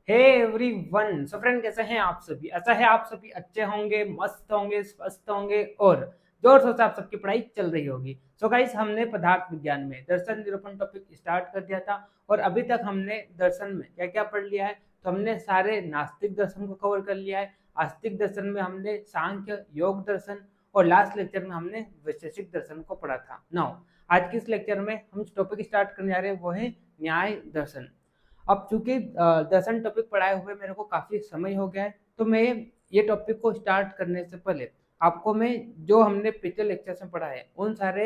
Hey everyone, so friend कैसे हैं आप सभी। ऐसा है आप सभी अच्छे होंगे, मस्त होंगे, स्वस्थ होंगे और जोर शोर से आप सबकी पढ़ाई चल रही होगी। सो गाइस, हमने पदार्थ विज्ञान में दर्शन निरूपण टॉपिक स्टार्ट कर दिया था और अभी तक हमने दर्शन में क्या क्या पढ़ लिया है। तो हमने सारे नास्तिक दर्शन को कवर कर लिया है। आस्तिक दर्शन में हमने सांख्य, योग दर्शन और लास्ट लेक्चर में हमने वैशेषिक दर्शन को पढ़ा था। नाउ आज के इस लेक्चर में हम टॉपिक स्टार्ट करने जा रहे हैं, वो है न्याय दर्शन। अब चूंकि दर्शन टॉपिक पढ़ाए हुए मेरे को काफी समय हो गया है, तो मैं ये टॉपिक को स्टार्ट करने से पहले आपको मैं जो हमने पिछले लेक्चर्स में पढ़ा है उन सारे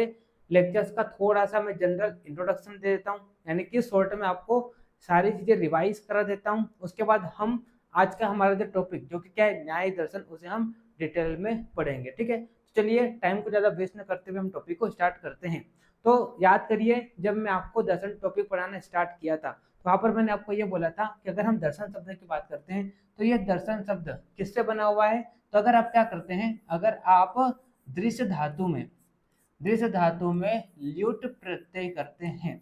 लेक्चर्स का थोड़ा सा मैं जनरल इंट्रोडक्शन दे देता हूँ, यानी कि शॉर्ट में आपको सारी चीजें रिवाइज करा देता हूँ। उसके बाद हम आज का हमारा जो टॉपिक जो कि क्या है न्याय दर्शन, उसे हम डिटेल में पढ़ेंगे। ठीक है, तो चलिए टाइम को ज्यादा वेस्ट न करते हुए हम टॉपिक को स्टार्ट करते हैं। तो याद करिए, जब मैं आपको दर्शन टॉपिक पढ़ाना स्टार्ट किया था वहां पर मैंने आपको ये बोला था कि अगर हम दर्शन शब्द की बात करते हैं तो ये दर्शन शब्द किससे बना हुआ है। तो अगर आप क्या करते हैं, अगर आप दृश्य धातु में ल्युट प्रत्यय करते हैं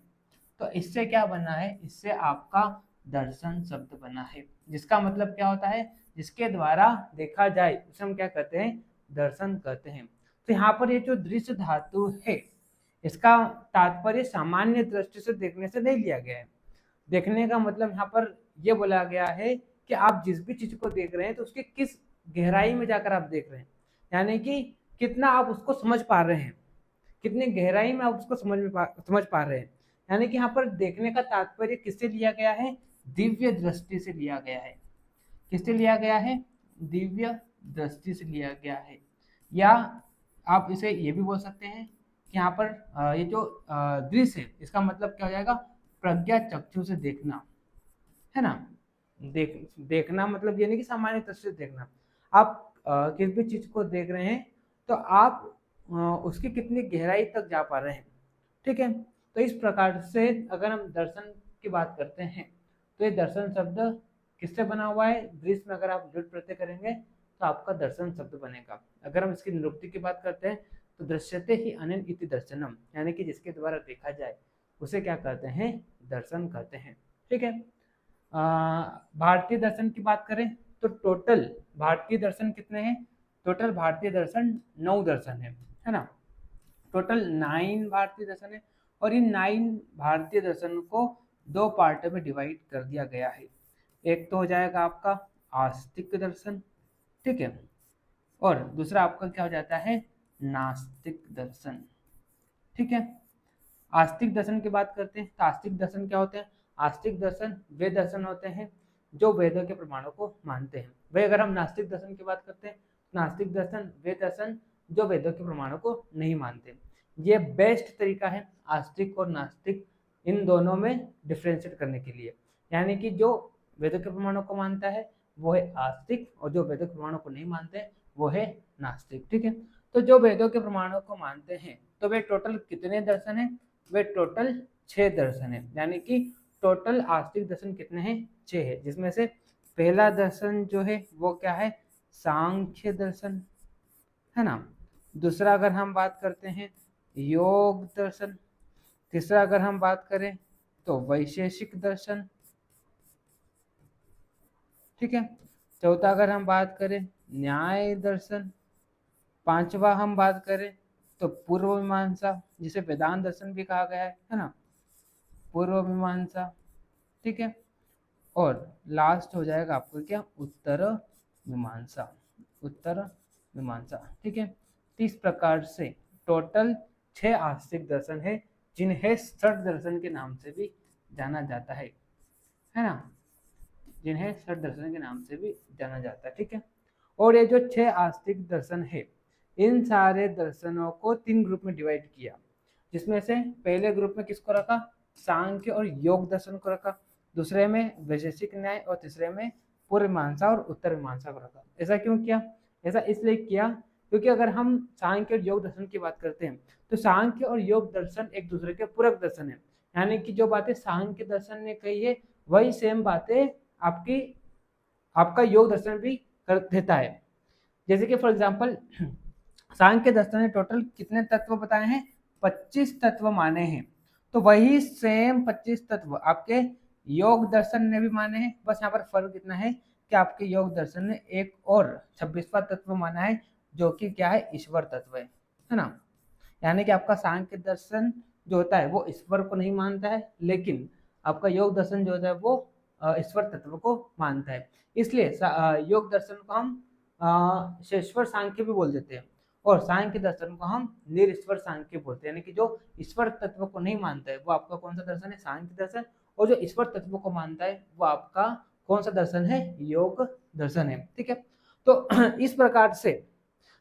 तो इससे क्या बना है, इससे आपका दर्शन शब्द बना है, जिसका मतलब क्या होता है, जिसके द्वारा देखा जाए उसे हम क्या कहते हैं, दर्शन कहते हैं। तो यहाँ पर ये जो दृश्य धातु है इसका तात्पर्य सामान्य दृष्टि से देखने से नहीं लिया गया है। देखने का मतलब यहाँ पर यह बोला गया है कि आप जिस भी चीज को देख रहे हैं तो उसके किस गहराई में जाकर आप देख रहे हैं, यानी कि कितना आप उसको समझ पा रहे हैं, कितनी गहराई में आप उसको समझ पा रहे हैं। यानी कि यहाँ पर देखने का तात्पर्य किससे लिया गया है, दिव्य दृष्टि से लिया गया है। किससे लिया गया है, दिव्य दृष्टि से लिया गया है। या आप इसे ये भी बोल सकते हैं कि यहाँ पर ये जो दृश्य है इसका मतलब क्या हो जाएगा, प्रज्ञा चक्षु से देखना, है ना। देखना मतलब ये नहीं कि सामान्य दृष्टि से देखना। आप किस भी चीज को देख रहे हैं तो आप उसकी कितनी गहराई तक जा पा रहे हैं। ठीक है, तो इस प्रकार से अगर हम दर्शन की बात करते हैं तो ये दर्शन शब्द किससे बना हुआ है, दृश्य में अगर आप जुट प्रत्यय करेंगे तो आपका दर्शन शब्द बनेगा। अगर हम इसकी निरुक्ति की बात करते हैं तो दृश्यते ही अनन इति दर्शनम, यानी कि जिसके द्वारा देखा जाए उसे क्या कहते हैं, दर्शन कहते हैं। ठीक है, भारतीय दर्शन की बात करें तो टोटल भारतीय दर्शन कितने हैं, टोटल भारतीय दर्शन 9 दर्शन है ना। टोटल 9 भारतीय दर्शन है और इन 9 भारतीय दर्शन को 2 पार्ट में डिवाइड कर दिया गया है। एक तो हो जाएगा आपका आस्तिक दर्शन, ठीक है, और दूसरा आपका क्या हो जाता है, नास्तिक दर्शन। ठीक है, आस्तिक दर्शन की बात करते हैं तो आस्तिक दर्शन क्या होते हैं, आस्तिक दर्शन वे दर्शन होते हैं जो वेदों के प्रमाणों को मानते हैं। वही अगर हम नास्तिक दर्शन की बात करते हैं तो नास्तिक दर्शन वे दर्शन जो वेदों के प्रमाणों को नहीं मानते। ये बेस्ट तरीका है आस्तिक और नास्तिक इन दोनों में डिफ्रेंशिएट करने के लिए, यानी कि जो वेदों के प्रमाणों को मानता है वो है आस्तिक और जो वेदों के प्रमाणों को नहीं मानते वो है नास्तिक। ठीक है, तो जो वेदों के प्रमाणों को मानते हैं तो वे टोटल कितने दर्शन है, वे टोटल 6 दर्शन है। यानी कि टोटल आस्तिक दर्शन कितने हैं, 6 है, जिसमें से पहला दर्शन जो है वो क्या है, सांख्य दर्शन, है ना। दूसरा अगर हम बात करते हैं योग दर्शन, तीसरा अगर हम बात करें तो वैशेषिक दर्शन, ठीक है, चौथा अगर हम बात करें न्याय दर्शन, पांचवा हम बात करें तो पूर्व मीमांसा, जिसे वेदांत दर्शन भी कहा गया है ना, पूर्व मीमांसा। ठीक है, और लास्ट हो जाएगा आपको क्या, उत्तर मीमांसा, उत्तर मीमांसा। ठीक है, तो इस प्रकार से टोटल 6 आस्तिक दर्शन है जिन्हें षट दर्शन के नाम से भी जाना जाता है ना, जिन्हें षट दर्शन के नाम से भी जाना जाता है। ठीक है, और ये जो 6 आस्तिक दर्शन है इन सारे दर्शनों को 3 ग्रुप में डिवाइड किया, जिसमें से पहले ग्रुप में किसको रखा, सांख्य और योग दर्शन को रखा, दूसरे में वैशेषिक न्याय और तीसरे में पूर्व मीमांसा और उत्तर मीमांसा को रखा। ऐसा क्यों किया, ऐसा इसलिए किया क्योंकि अगर हम सांख्य और योग दर्शन की बात करते हैं तो सांख्य और योग दर्शन एक दूसरे के पूरक दर्शन है, यानी कि जो बातें सांख्य दर्शन ने कही है वही सेम बातें आपकी आपका योग दर्शन भी कर देता है। जैसे कि फॉर एग्जाम्पल सांख्य दर्शन ने टोटल कितने तत्व बताए हैं, 25 तत्व माने हैं, तो वही सेम 25 तत्व आपके योग दर्शन ने भी माने हैं, बस यहाँ पर फर्क इतना है कि आपके योग दर्शन ने एक और 26वां तत्व माना है जो कि क्या है, ईश्वर तत्व है ना। यानी कि आपका सांख्य दर्शन जो होता है वो ईश्वर को नहीं मानता है, लेकिन आपका योग दर्शन जो होता है वो ईश्वर तत्व को मानता है। इसलिए योग दर्शन को हम शेश्वर सांख्य भी बोल देते हैं और सांख्य दर्शन को हम निरीश्वर सांख्य बोलते हैं। यानी कि जो ईश्वर तत्व को नहीं मानता है वो आपका कौन सा दर्शन है, सांख्य दर्शन, और जो ईश्वर तत्व को मानता है वो आपका कौन सा दर्शन है, योग दर्शन है। ठीक है, तो इस प्रकार से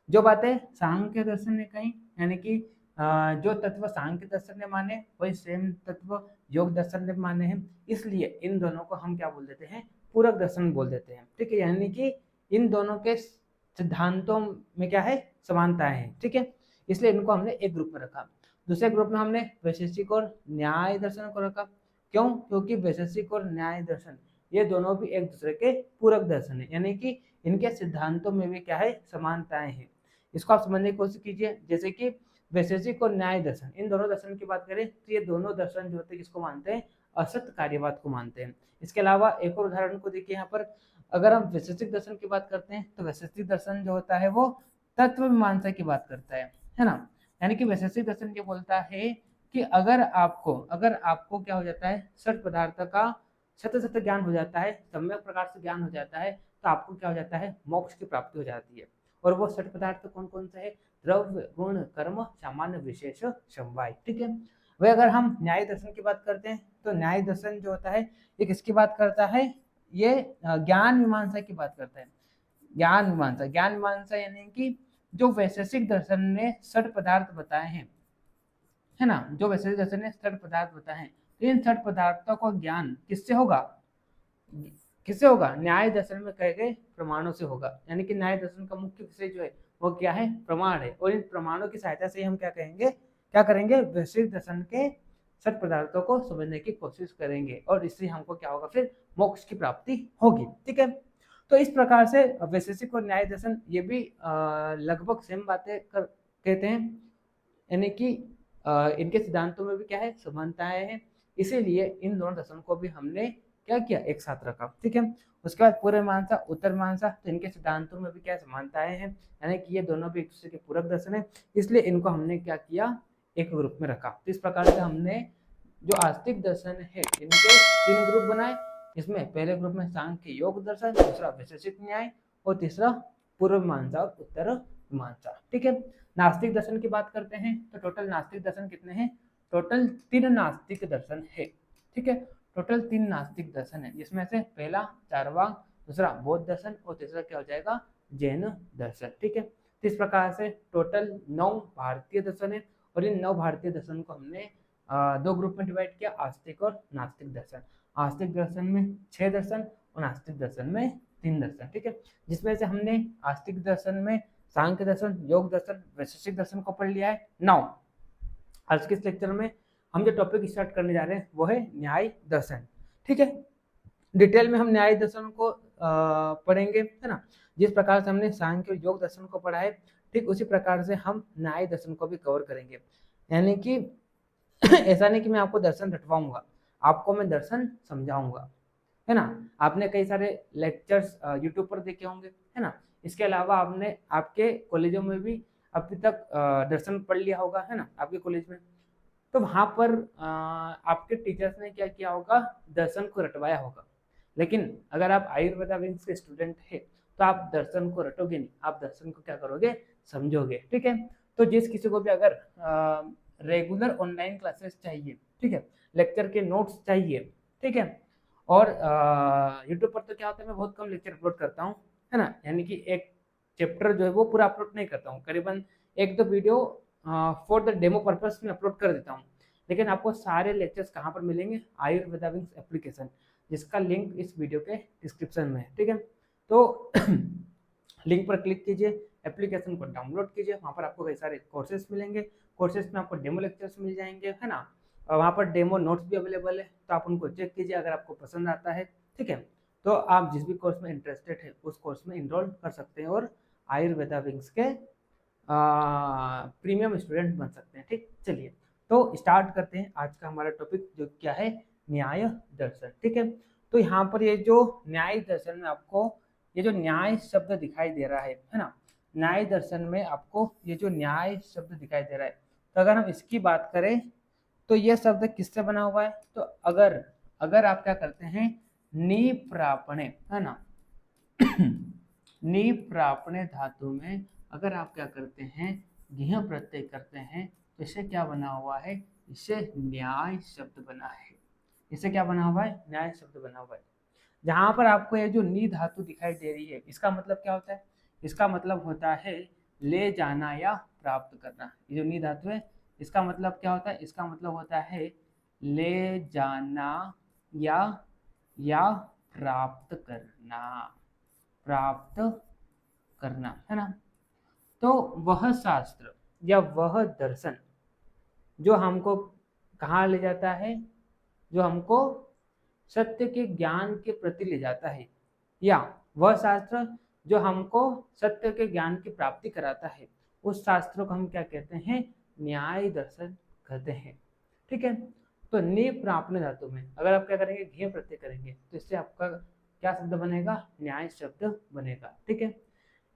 जो बातें सांख्य दर्शन ने कही, यानी कि जो तत्व सांख्य दर्शन ने माने वही सेम तत्व योग दर्शन ने माने हैं, इसलिए इन दोनों को हम क्या बोल देते हैं, पूरक दर्शन बोल देते हैं। ठीक है, यानी कि इन दोनों के सिद्धांतों में क्या है, समानताएं हैं। ठीक है, इसलिए इनको हमने एक ग्रुप में रखा। दूसरे ग्रुप में हमने वैशेषिक और न्याय दर्शन को रखा। क्यों? क्योंकि वैशेषिक और न्याय दर्शन ये दोनों भी एक दूसरे के पूरक दर्शन है, यानी कि इनके सिद्धांतों में भी क्या है, समानताएं हैं। इसको आप समझने की कोशिश कीजिए। जैसे कि वैशेषिक और न्याय दर्शन, इन दोनों दर्शन की बात करें तो ये दोनों दर्शन जो होते हैं किसको मानते हैं, असत कार्यवाद को मानते हैं। इसके अलावा एक और उदाहरण को देखिए यहाँ पर, अगर हम वैशेषिक दर्शन की बात करते हैं तो वैशेषिक दर्शन जो होता है वो तत्व मीमांसा की बात करता है ना। यानी कि वैशेषिक दर्शन ये बोलता है कि अगर आपको क्या हो जाता है, सठ पदार्थ का शत ज्ञान हो जाता है, सम्यक प्रकार से ज्ञान हो जाता है, तो आपको क्या हो जाता है, मोक्ष की प्राप्ति हो जाती है। और वो सठ पदार्थ कौन कौन से है, द्रव्य गुण कर्म सामान्य विशेष समवाय। ठीक है, वही अगर हम न्याय दर्शन की बात करते हैं तो न्याय दर्शन जो होता है ये किसकी बात करता है, ये ज्ञान मीमांसा की बात करता है। ज्ञान मीमांसा यानी कि जो वैशेषिक दर्शन ने सठ पदार्थ बताए हैं, है ना, जो वैशेषिक दर्शन ने सठ पदार्थ बताए हैं, तो इन सठ पदार्थों का ज्ञान किससे होगा, न्याय दर्शन में कहे गए प्रमाणों से होगा। यानी कि न्याय दर्शन का मुख्य विषय जो है वो क्या है, प्रमाण है, और इन प्रमाणों की सहायता से हम क्या करेंगे, वैशेषिक दर्शन के सठ पदार्थों को समझने की कोशिश करेंगे, और इससे हमको क्या होगा, फिर मोक्ष की प्राप्ति होगी। ठीक है, तो इस प्रकार से वैशेषिक और न्याय दर्शन ये भी लगभग सेम बातें कहते हैं, यानी कि इनके सिद्धांतों में भी क्या है, समानताएं हैं, इसीलिए इन दोनों दर्शन को भी हमने क्या किया, एक साथ रखा। ठीक है, उसके बाद पूर्व मीमांसा उत्तर मीमांसा, तो इनके सिद्धांतों में भी क्या समानताएं हैं, यानी कि ये दोनों भी एक दूसरे के पूरक दर्शन है, इसलिए इनको हमने क्या किया, एक ग्रुप में रखा। तो इस प्रकार से हमने जो आस्तिक दर्शन है इनके 3 ग्रुप बनाए। इसमें पहले ग्रुप में सांख्य योग दर्शन, दूसरा वैशेषिक न्याय, और तीसरा पूर्व मीमांसा और उत्तर मीमांसा। ठीक है, नास्तिक दर्शन की बात करते हैं तो टोटल नास्तिक दर्शन कितने हैं, टोटल 3 नास्तिक दर्शन है। ठीक है, टोटल 3 नास्तिक दर्शन है, जिसमें से पहला चारवाक, दूसरा बौद्ध दर्शन और तीसरा क्या हो जाएगा, जैन दर्शन। ठीक है, तो इस प्रकार से टोटल 9 भारतीय दर्शन है, और इन 9 भारतीय दर्शन को हमने 2 ग्रुप में डिवाइड किया, आस्तिक और नास्तिक दर्शन। आस्तिक दर्शन में 6 दर्शन और नास्तिक दर्शन में 3 दर्शन। ठीक है, जिसमें से हमने आस्तिक दर्शन में सांख्य दर्शन, योग दर्शन, वैशेषिक दर्शन को पढ़ लिया है। नाउ आज के इस लेक्चर में हम जो टॉपिक स्टार्ट करने जा रहे हैं वो है न्याय दर्शन। ठीक है, डिटेल में हम न्याय दर्शन को पढ़ेंगे, है ना। जिस प्रकार से हमने सांख्य और योग दर्शन को पढ़ा है, ठीक उसी प्रकार से हम न्याय दर्शन को भी कवर करेंगे। यानी कि ऐसा नहीं कि मैं आपको दर्शन रटवाऊंगा, आपको मैं दर्शन समझाऊंगा, है ना। आपने कई सारे लेक्चर्स यूट्यूब पर देखे होंगे, है ना। इसके अलावा आपने आपके कॉलेजों में भी अभी तक दर्शन पढ़ लिया होगा, है ना, आपके कॉलेज में। तो वहाँ पर आपके टीचर्स ने क्या किया होगा, दर्शन को रटवाया होगा। लेकिन अगर आप आयुर्वेदा विंग्स के स्टूडेंट है तो आप दर्शन को रटोगे नहीं, आप दर्शन को क्या करोगे, समझोगे। ठीक है, तो जिस किसी को भी अगर रेगुलर ऑनलाइन क्लासेस चाहिए, ठीक है, लेक्चर के नोट्स चाहिए, ठीक है, और यूट्यूब पर तो क्या होता है, मैं बहुत कम लेक्चर अपलोड करता हूँ, है ना। यानी कि एक चैप्टर जो है वो पूरा अपलोड नहीं करता हूँ, करीबन 1-2 video for the demo purpose में अपलोड कर देता हूँ। लेकिन आपको सारे लेक्चर्स कहाँ पर मिलेंगे, आयुर्वेदा विंग्स एप्लीकेशन, जिसका लिंक इस वीडियो के डिस्क्रिप्शन में है। ठीक है, तो लिंक पर क्लिक कीजिए, एप्लीकेशन को डाउनलोड कीजिए, वहाँ पर आपको कई सारे कोर्सेज मिलेंगे। कोर्सेज में आपको डेमो लेक्चर्स मिल जाएंगे, है ना, और वहाँ पर डेमो नोट्स भी अवेलेबल है, तो आप उनको चेक कीजिए। अगर आपको पसंद आता है, ठीक है, तो आप जिस भी कोर्स में इंटरेस्टेड है उस कोर्स में इनरोल कर सकते हैं और आयुर्वेदा विंग्स के प्रीमियम स्टूडेंट बन सकते हैं। ठीक, चलिए तो स्टार्ट करते हैं आज का हमारा टॉपिक, जो क्या है, न्याय दर्शन। ठीक है, तो यहाँ पर ये जो न्याय दर्शन में आपको ये जो न्याय शब्द दिखाई दे रहा है ना, न्याय दर्शन में आपको ये जो न्याय शब्द दिखाई दे रहा है, तो अगर हम इसकी बात करें तो ये शब्द किससे बना हुआ है, तो अगर अगर आप क्या करते हैं, नी प्रापणे, है ना, नी प्रापणे धातु में अगर आप क्या करते हैं, घिह प्रत्यय करते हैं, तो इससे क्या बना हुआ है, इससे न्याय शब्द बना है। इससे क्या बना हुआ है, न्याय शब्द बना हुआ है। जहां पर आपको ये जो नी धातु दिखाई दे रही है, इसका मतलब क्या होता है, इसका मतलब होता है ले जाना या प्राप्त करना। ये जो नी धातु है, इसका मतलब क्या होता है, इसका मतलब होता है ले जाना या प्राप्त करना, प्राप्त करना, है ना। तो वह शास्त्र या वह दर्शन जो हमको कहाँ ले जाता है, जो हमको सत्य के ज्ञान के प्रति ले जाता है, या वह शास्त्र जो हमको सत्य के ज्ञान की प्राप्ति कराता है, उस शास्त्र को हम क्या कहते हैं, न्याय दर्शन कहते हैं। ठीक है, तो नि प्रापण धातु में अगर आप क्या करेंगे, घी प्रत्यय करेंगे, तो इससे आपका क्या शब्द बनेगा, न्याय शब्द बनेगा। ठीक है,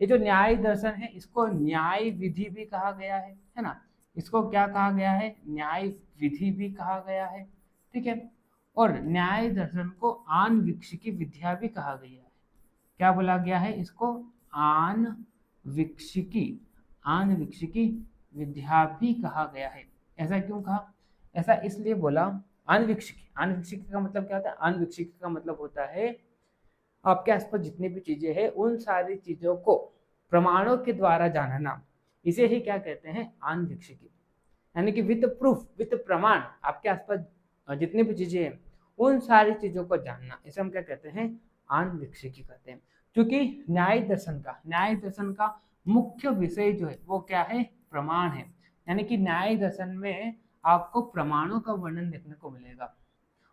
ये जो न्याय दर्शन है, इसको न्याय विधि भी कहा गया है ना, इसको क्या कहा गया है, न्याय विधि भी कहा गया है। ठीक है, और न्याय दर्शन को आनवीक्षिकी विद्या भी कहा गया है। क्या बोला गया है इसको, आनवीक्षिकी, आनवीक्षिकी विद्या भी कहा गया है। ऐसा क्यों कहा, ऐसा इसलिए बोला, आनवीक्षिकी, आनवीक्षिकी का मतलब क्या होता है, आनवीक्षिकी का मतलब होता है आपके आसपास जितनी भी चीजें हैं उन सारी चीजों को प्रमाणों के द्वारा जानना, इसे ही क्या कहते हैं, आनवीक्षिकी। यानी कि विद प्रूफ, विद प्रमाण आपके आसपास जितनी भी चीजें हैं उन सारी चीजों को जानना, इसे हम क्या कहते हैं, आनवीक्षिकी कहते हैं। क्योंकि न्याय दर्शन का मुख्य विषय जो है वो क्या है, प्रमाण है। यानी कि न्याय दर्शन में आपको प्रमाणों का वर्णन देखने को मिलेगा।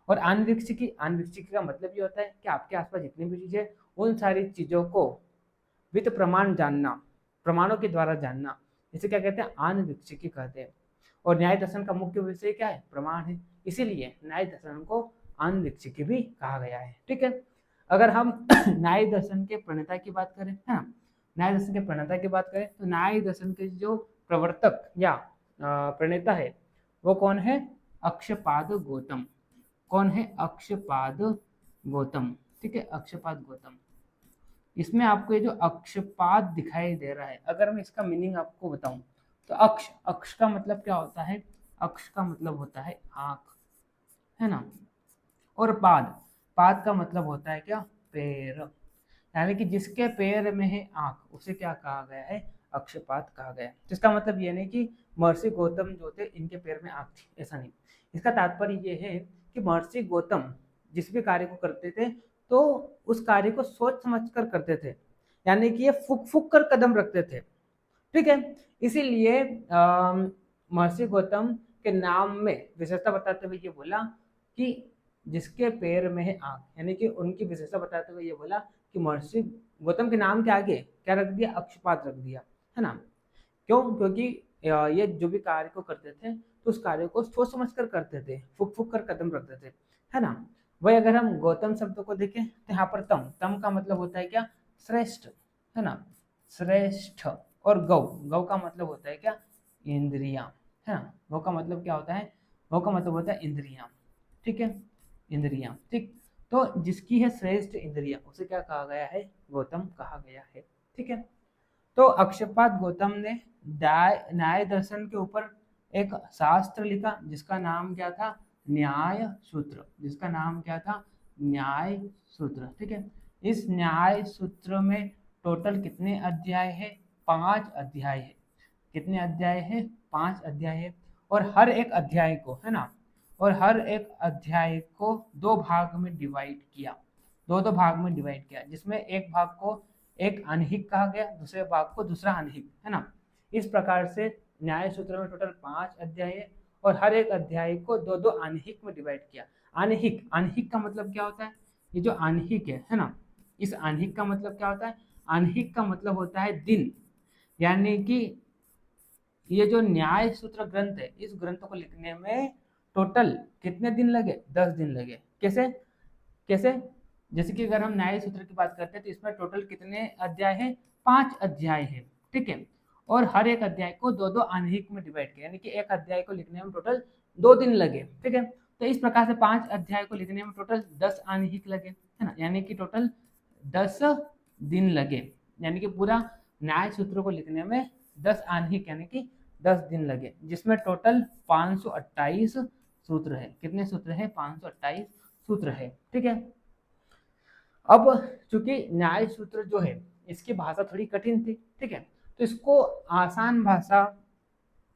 और आनवीक्षिकी का मतलब ये होता है कि आपके आसपास जितनी भी चीजें उन सारी चीजों को विद प्रमाण जानना, प्रमाणों के द्वारा जानना, इसे क्या कहते हैं, आनवीक्षिकी कहते हैं। और न्याय दर्शन का मुख्य विषय क्या है, प्रमाण है, इसीलिए न्याय दर्शन को आनवीक्षिकी भी कहा गया है। ठीक है, अगर हम न्याय दर्शन के प्रणेता की बात करें, है ना, न्याय दर्शन के प्रणेता की बात करें, तो न्याय दर्शन के जो प्रवर्तक या प्रणेता है वो कौन है, अक्षपाद गौतम। कौन है, अक्षपाद गौतम। ठीक है, अक्षपाद गौतम। इसमें आपको ये जो अक्षपाद दिखाई दे रहा है, अगर मैं इसका मीनिंग आपको बताऊं, तो अक्ष, अक्ष का मतलब क्या होता है, अक्ष का मतलब होता है आंख, है ना, और पाद, पाद का मतलब होता है क्या, पैर। यानी कि जिसके पैर में है आंख उसे क्या कहा गया है, अक्षपाद कहा गया है। जिसका मतलब ये नहीं कि महर्षि गौतम जो थे इनके पैर में आंख थी, ऐसा नहीं। इसका तात्पर्य ये है कि महर्षि गौतम जिस भी कार्य को करते थे तो उस कार्य को सोच समझ कर करते थे, यानी कि ये फूक फूक कर कदम रखते थे। ठीक है, इसीलिए महर्षि गौतम के नाम में विशेषता बताते हुए ये बोला कि जिसके पैर में है आंख, यानी कि उनकी विशेषता बताते हुए ये बोला कि महर्षि गौतम के नाम के आगे क्या रख दिया, अक्षपाद रख दिया, है ना। क्यों, क्योंकि ये जो भी कार्य को करते थे तो उस कार्य को सोच समझ कर करते थे, फूक फूक कर कदम रखते थे, है ना। वही अगर हम गौतम शब्द को देखें तो यहाँ पर तम, तम का मतलब होता है क्या, श्रेष्ठ, है ना, श्रेष्ठ। और गौ, गौ का मतलब होता है क्या, इंद्रियां, है ना। गौ का मतलब क्या होता है, गौ का मतलब होता है इंद्रियां। ठीक है, इंद्रियां, ठीक। तो जिसकी है श्रेष्ठ इंद्रियां उसे क्या कहा गया है, गौतम कहा गया है। ठीक है, तो अक्षपाद गौतम ने न्याय दर्शन के ऊपर एक शास्त्र लिखा जिसका नाम क्या था, न्याय सूत्र, जिसका नाम क्या था, न्याय सूत्र। ठीक है, इस न्याय सूत्र में टोटल कितने अध्याय है, 5 अध्याय है। कितने अध्याय है, 5 अध्याय है। और हर एक अध्याय को, है ना, और हर एक अध्याय को 2 भाग में डिवाइड किया, 2 भाग में डिवाइड किया, जिसमें एक भाग को एक अनहिक कहा गया, दूसरे भाग को दूसरा अनहिक, है ना। इस प्रकार से न्याय सूत्र में टोटल 5 अध्याय है और हर एक अध्याय को 2 अनहिक में डिवाइड किया। अनहिक, अनहिक का मतलब क्या होता है, ये जो अनहिक है ना, इस अनहिक का मतलब क्या होता है, अनहिक का मतलब होता है दिन। यानी कि ये जो न्याय सूत्र ग्रंथ है, इस ग्रंथ को लिखने में टोटल कितने दिन लगे, 10 दिन लगे। कैसे कैसे, जैसे कि अगर हम न्याय सूत्र की बात करते हैं तो इसमें टोटल कितने अध्याय हैं, 5 अध्याय है, ठीक है। और हर एक अध्याय को 2-2 आह्निक में डिवाइड किया, यानी कि एक अध्याय को लिखने में टोटल 2 दिन लगे, ठीक है। तो इस प्रकार से 5 अध्याय को लिखने में टोटल 10 आह्निक लगे, है ना, यानी कि टोटल 10 दिन लगे, यानी कि पूरा न्याय सूत्र को लिखने में 10 आह्निक यानी कि 10 दिन लगे, जिसमें टोटल 528 सूत्र है। कितने सूत्र है, 528 सूत्र है, ठीक है। अब चूंकि न्याय सूत्र जो है इसकी भाषा थोड़ी कठिन थी, ठीक है, तो इसको आसान भाषा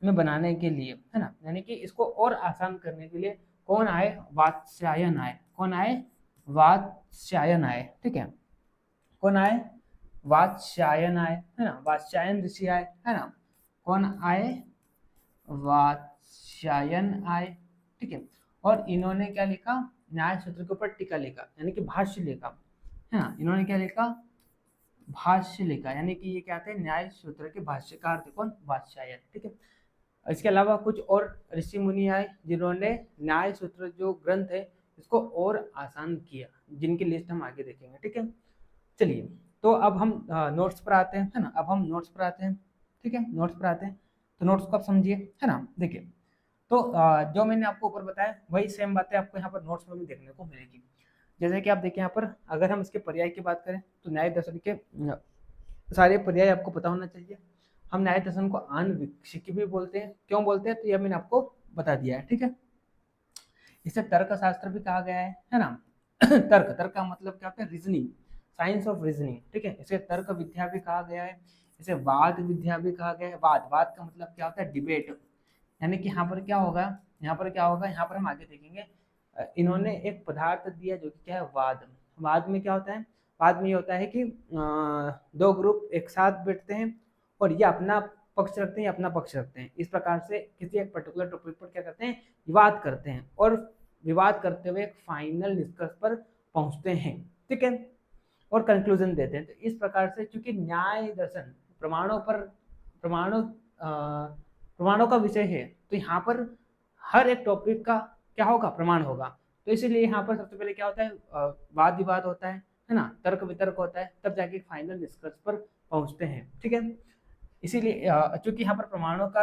में बनाने के लिए, है ना, यानी कि इसको और आसान करने के लिए कौन आए, वात्स्यायन आए। कौन आए, वात्स्यायन आए, ठीक है। कौन आए, वात्स्यायन आए, है ना, वात्स्यायन ऋषि आए, है ना। कौन आए, वात्स्यायन आए, ठीक है। और इन्होंने क्या लिखा, न्याय सूत्र के ऊपर टीका लिखा, यानी कि भाष्य लिखा, है ना। इन्होंने क्या लिखा, भाष्य लिखा, यानी कि ये क्या थे, न्याय सूत्र के भाष्यकार थे, कौन, वात्स्यायन, ठीक है। इसके अलावा कुछ और ऋषि मुनि आए जिन्होंने न्याय सूत्र जो ग्रंथ है इसको और आसान किया, जिनकी लिस्ट हम आगे देखेंगे, ठीक है। चलिए, तो अब हम नोट्स पर आते हैं, है ना। अब हम नोट्स पर आते हैं, ठीक है, नोट्स पर आते हैं। तो नोट्स को आप समझिए, है ना। देखिए, तो जो मैंने आपको ऊपर बताया वही सेम बातें आपको यहाँ पर नोट्स में भी देखने को मिलेगी। जैसे कि आप देखिए यहाँ पर, अगर हम इसके पर्याय की बात करें तो न्याय दर्शन के सारे पर्याय आपको पता होना चाहिए। हम न्याय दर्शन को आन्वीक्षिकी भी बोलते हैं। क्यों बोलते हैं, तो यह मैंने आपको बता दिया है, ठीक है। इसे तर्क शास्त्र भी कहा गया है ना। तर्क का मतलब क्या होता है, रीजनिंग, साइंस ऑफ रीजनिंग, ठीक है। इसे तर्क विद्या भी कहा गया है, इसे वाद विद्या भी कहा गया है। वाद का मतलब क्या होता है, डिबेट, यानी कि यहाँ पर क्या होगा, यहाँ पर हम आगे देखेंगे। इन्होंने एक पदार्थ दिया जो कि क्या है, वाद में क्या होता है, वाद में ये होता है कि दो ग्रुप एक साथ बैठते हैं और ये अपना पक्ष रखते हैं या अपना पक्ष रखते हैं। इस प्रकार से किसी एक पर्टिकुलर टॉपिक पर क्या करते हैं, विवाद करते हैं और विवाद करते हुए एक फाइनल निष्कर्ष पर पहुंचते हैं, ठीक है, और कंक्लूजन देते हैं। तो इस प्रकार से चूंकि न्याय दर्शन प्रमाणों का विषय है, तो यहाँ पर हर एक टॉपिक का क्या होगा, प्रमाण होगा। तो इसीलिए यहाँ पर सबसे पहले क्या होता है, वाद विवाद होता है ना, तर्क वितर्क होता है, तब जाके फाइनल निष्कर्ष पर पहुंचते हैं, ठीक है। इसीलिए चूंकि यहाँ पर प्रमाणों का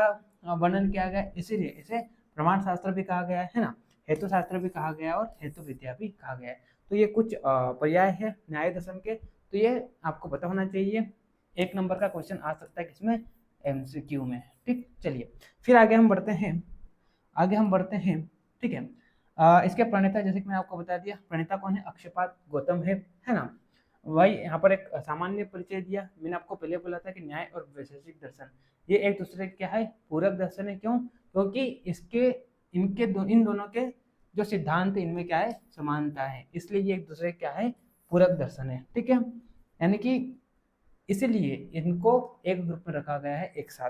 वर्णन किया गया, इसीलिए इसे प्रमाण शास्त्र भी कहा गया है ना, हेतु शास्त्र भी कहा गया और हेतु विद्या भी कहा गया है। तो ये कुछ पर्याय है न्याय दर्शन के, तो ये आपको पता होना चाहिए। 1 नंबर का क्वेश्चन आ सकता है किसमें, एमसीक्यू में, ठीक। चलिए, फिर आगे हम बढ़ते हैं, ठीक है। इसके प्रणेता, जैसे कि मैंने आपको बता दिया, प्रणेता कौन है, अक्षयपाद गौतम है ना। वही यहाँ पर एक सामान्य परिचय दिया। मैंने आपको पहले बोला था कि न्याय और वैशेषिक दर्शन ये एक दूसरे के क्या है, पूरक दर्शन है। क्यों, क्योंकि इन दोनों के जो सिद्धांत है इनमें क्या है, समानता है, इसलिए ये एक दूसरे क्या है, पूरक दर्शन है, ठीक है। यानी कि इसीलिए इनको एक ग्रुप में रखा गया है एक साथ,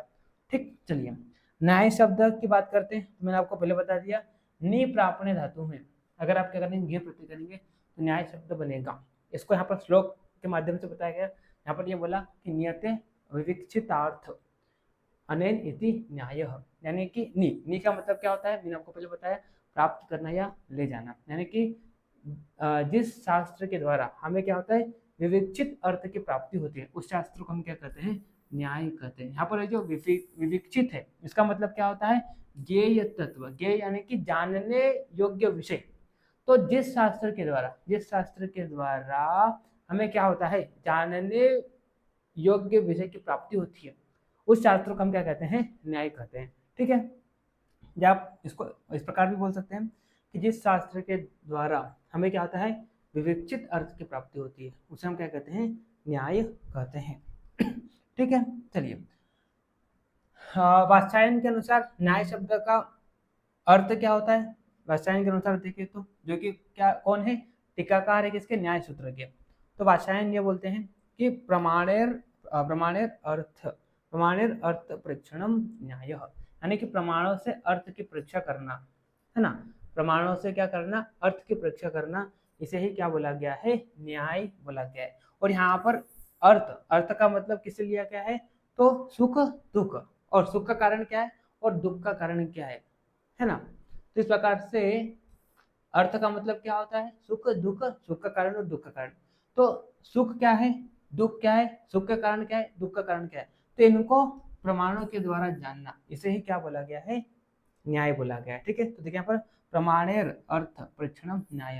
ठीक। चलिए, न्याय शब्द की बात करते हैं। मैंने आपको पहले बता दिया, नी प्रापणे धातु में अगर आप क्या करेंगे, गे प्रत्यय करेंगे तो न्याय शब्द बनेगा। इसको यहाँ पर श्लोक के माध्यम से बताया गया। यहाँ पर ये बोला कि नियते विविक्षितार्थ अनेन इति न्याय, यानी कि नी का मतलब क्या होता है, मैंने आपको पहले बताया, प्राप्त करना या ले जाना, यानी कि जिस शास्त्र के द्वारा हमें क्या होता है, विविक्षित अर्थ की प्राप्ति होती है, उस शास्त्र को हम क्या कहते हैं, न्याय कहते हैं। यहाँ पर जो विविक्षित है इसका मतलब क्या होता है, ज्ञेय तत्व, ज्ञेय यानी कि जानने योग्य विषय। तो जिस शास्त्र के द्वारा हमें क्या होता है, जानने योग्य विषय की प्राप्ति होती है, उस शास्त्र को हम क्या कहते हैं, न्याय कहते हैं, ठीक है। या आप इसको इस प्रकार भी बोल सकते हैं कि जिस शास्त्र के द्वारा हमें क्या होता है, विवेचित अर्थ की प्राप्ति होती है, उसे हम क्या कहते हैं, न्याय कहते हैं, ठीक है। चलिए, वात्स्यायन के अनुसार न्याय शब्द का अर्थ क्या होता है, वात्स्यायन के अनुसार देखिए तो, जो कि क्या कौन है, टीकाकार है किसके, न्याय सूत्र के। तो वात्स्यायन ये बोलते हैं कि प्रमाणेर अर्थ परीक्षणम न्याय, यानी कि प्रमाणों से अर्थ की परीक्षा करना, है ना, प्रमाणों से क्या करना, अर्थ की परीक्षा करना, इसे ही क्या बोला गया है, न्याय बोला गया है। और यहाँ पर अर्थ का मतलब किसे लिया गया है, तो सुख दुख, और सुख का कारण क्या है और दुख का कारण क्या है ना। तो इस प्रकार से अर्थ का मतलब क्या होता है, सुख दुख, सुख का कारण और दुख का कारण। तो सुख क्या है, दुख क्या है, सुख का कारण क्या है, दुख का कारण क्या है, तो इनको प्रमाणों के द्वारा जानना, इसे ही क्या बोला गया है, न्याय बोला गया है। ठीक है, तो देखिए यहाँ पर प्रमाणेर अर्थ परीक्षणम न्याय,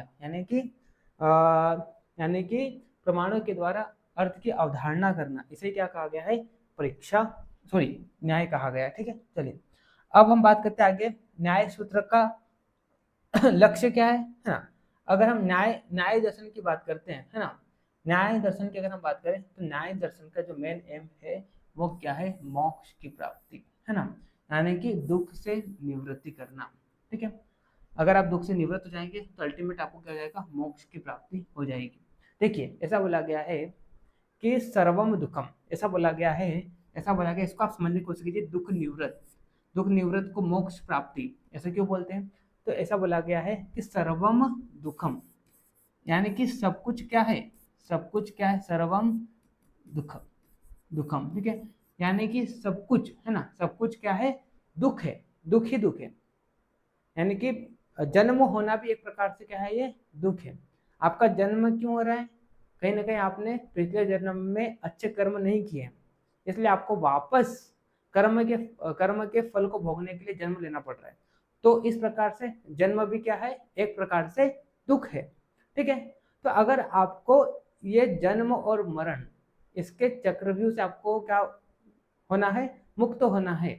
यानी कि प्रमाणों के द्वारा अर्थ की अवधारणा करना, इसे क्या कहा गया है, परीक्षा, सॉरी न्याय कहा गया है। ठीक है, चलिए अब हम बात करते हैं आगे, न्याय सूत्र का लक्ष्य क्या है ना। अगर हम न्याय न्याय दर्शन की बात करते हैं, है ना, न्याय दर्शन की अगर हम बात करें तो न्याय दर्शन का जो मेन एम है वो क्या है, मोक्ष की प्राप्ति, है ना, यानी कि दुख से निवृत्ति करना। ठीक है, अगर आप दुख से निवृत्त हो जाएंगे तो अल्टीमेट आपको क्या हो जाएगा, मोक्ष की प्राप्ति हो जाएगी। देखिए ऐसा बोला गया है कि सर्वम दुखम, ऐसा बोला गया है, ऐसा बोला गया, इसको आप समझने की कोशिश कीजिए, दुख निवृत्त, दुख निवृत्त को मोक्ष प्राप्ति, ऐसा क्यों बोलते हैं, तो ऐसा बोला गया है कि सर्वम दुखम, यानी कि सब कुछ क्या है, सब कुछ क्या है, सर्वम दुखम, दुखम। ठीक है, यानी कि सब कुछ, है ना, सब कुछ क्या है, दुख है, दुख ही दुख है, यानी कि जन्म होना भी एक प्रकार से क्या है, ये दुख है। आपका जन्म क्यों हो रहा है, कहीं ना कहीं आपने पिछले जन्म में अच्छे कर्म नहीं किए, इसलिए आपको वापस कर्म के फल को भोगने के लिए जन्म लेना पड़ रहा है। तो इस प्रकार से जन्म भी क्या है, एक प्रकार से दुख है। ठीक है, तो अगर आपको ये जन्म और मरण, इसके चक्रव्यूह से आपको क्या होना है, मुक्त होना है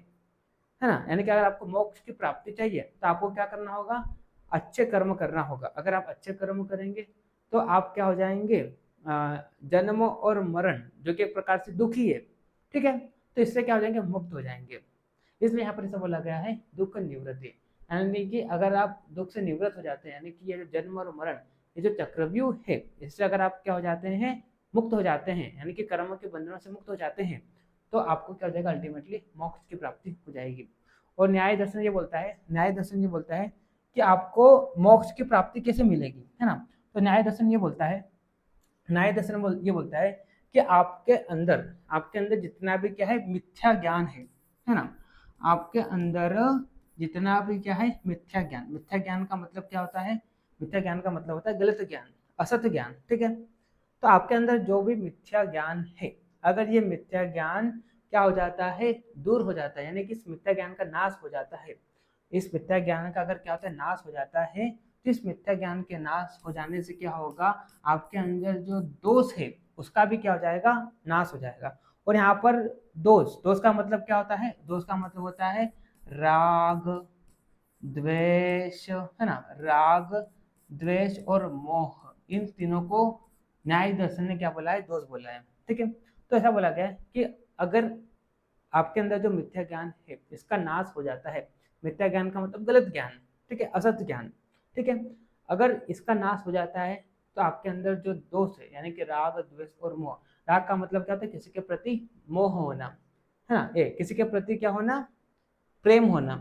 ना, यानी कि अगर आपको मोक्ष की प्राप्ति चाहिए तो आपको क्या करना होगा, अच्छे कर्म करना होगा। अगर आप अच्छे कर्म करेंगे तो आप क्या हो जाएंगे, जन्म और मरण जो कि एक प्रकार से दुखी है, ठीक है, तो इससे क्या हो जाएंगे, मुक्त हो जाएंगे। इसलिए यहाँ पर ऐसा बोला गया है दुख निवृत्ति, यानी कि अगर आप दुख से निवृत्त हो जाते हैं, यानी कि ये जो जन्म और मरण, ये जो चक्रव्यूह है, इससे अगर आप क्या हो जाते हैं, मुक्त हो जाते हैं, यानी कि कर्म के बंधनों से मुक्त हो जाते हैं, तो आपको क्या हो जाएगा, अल्टीमेटली मोक्ष की प्राप्ति हो जाएगी। और न्याय दर्शन ये बोलता है, न्याय दर्शन ये बोलता है कि आपको मोक्ष की प्राप्ति कैसे मिलेगी, है ना। तो न्याय दर्शन ये बोलता है, न्याय दर्शन ये बोलता है कि आपके अंदर जितना भी क्या है, मिथ्या ज्ञान है ना, आपके अंदर जितना भी क्या है, मिथ्या ज्ञान, मिथ्या ज्ञान का मतलब क्या होता है, मिथ्या ज्ञान का मतलब होता है गलत ज्ञान, असत्य ज्ञान। ठीक है, तो आपके अंदर जो भी मिथ्या ज्ञान है, अगर ये मिथ्या ज्ञान क्या हो जाता है, दूर हो जाता है, यानी कि इस मिथ्या ज्ञान का नाश हो जाता है, इस मिथ्या ज्ञान का अगर क्या होता है, नाश हो जाता है, तो इस मिथ्या ज्ञान के नाश हो जाने से क्या होगा, आपके अंदर जो दोष है उसका भी क्या हो जाएगा, नाश हो जाएगा। और यहाँ पर दोष का मतलब क्या होता है, दोष का मतलब होता है राग द्वेष, है ना, राग द्वेष और मोह, इन तीनों को न्याय दर्शन ने क्या बोला है, दोष बोला है। ठीक है, तो ऐसा बोला गया है कि अगर आपके अंदर जो मिथ्या ज्ञान है इसका नाश हो जाता है, मिथ्या ज्ञान का मतलब गलत ज्ञान, ठीक है, असत्य ज्ञान, ठीक है, अगर इसका नाश हो जाता है तो आपके अंदर जो दोष है, यानी कि राग द्वेष और मोह, राग का मतलब क्या होता है, किसी के प्रति मोह होना, है ना, किसी के प्रति क्या होना, प्रेम होना,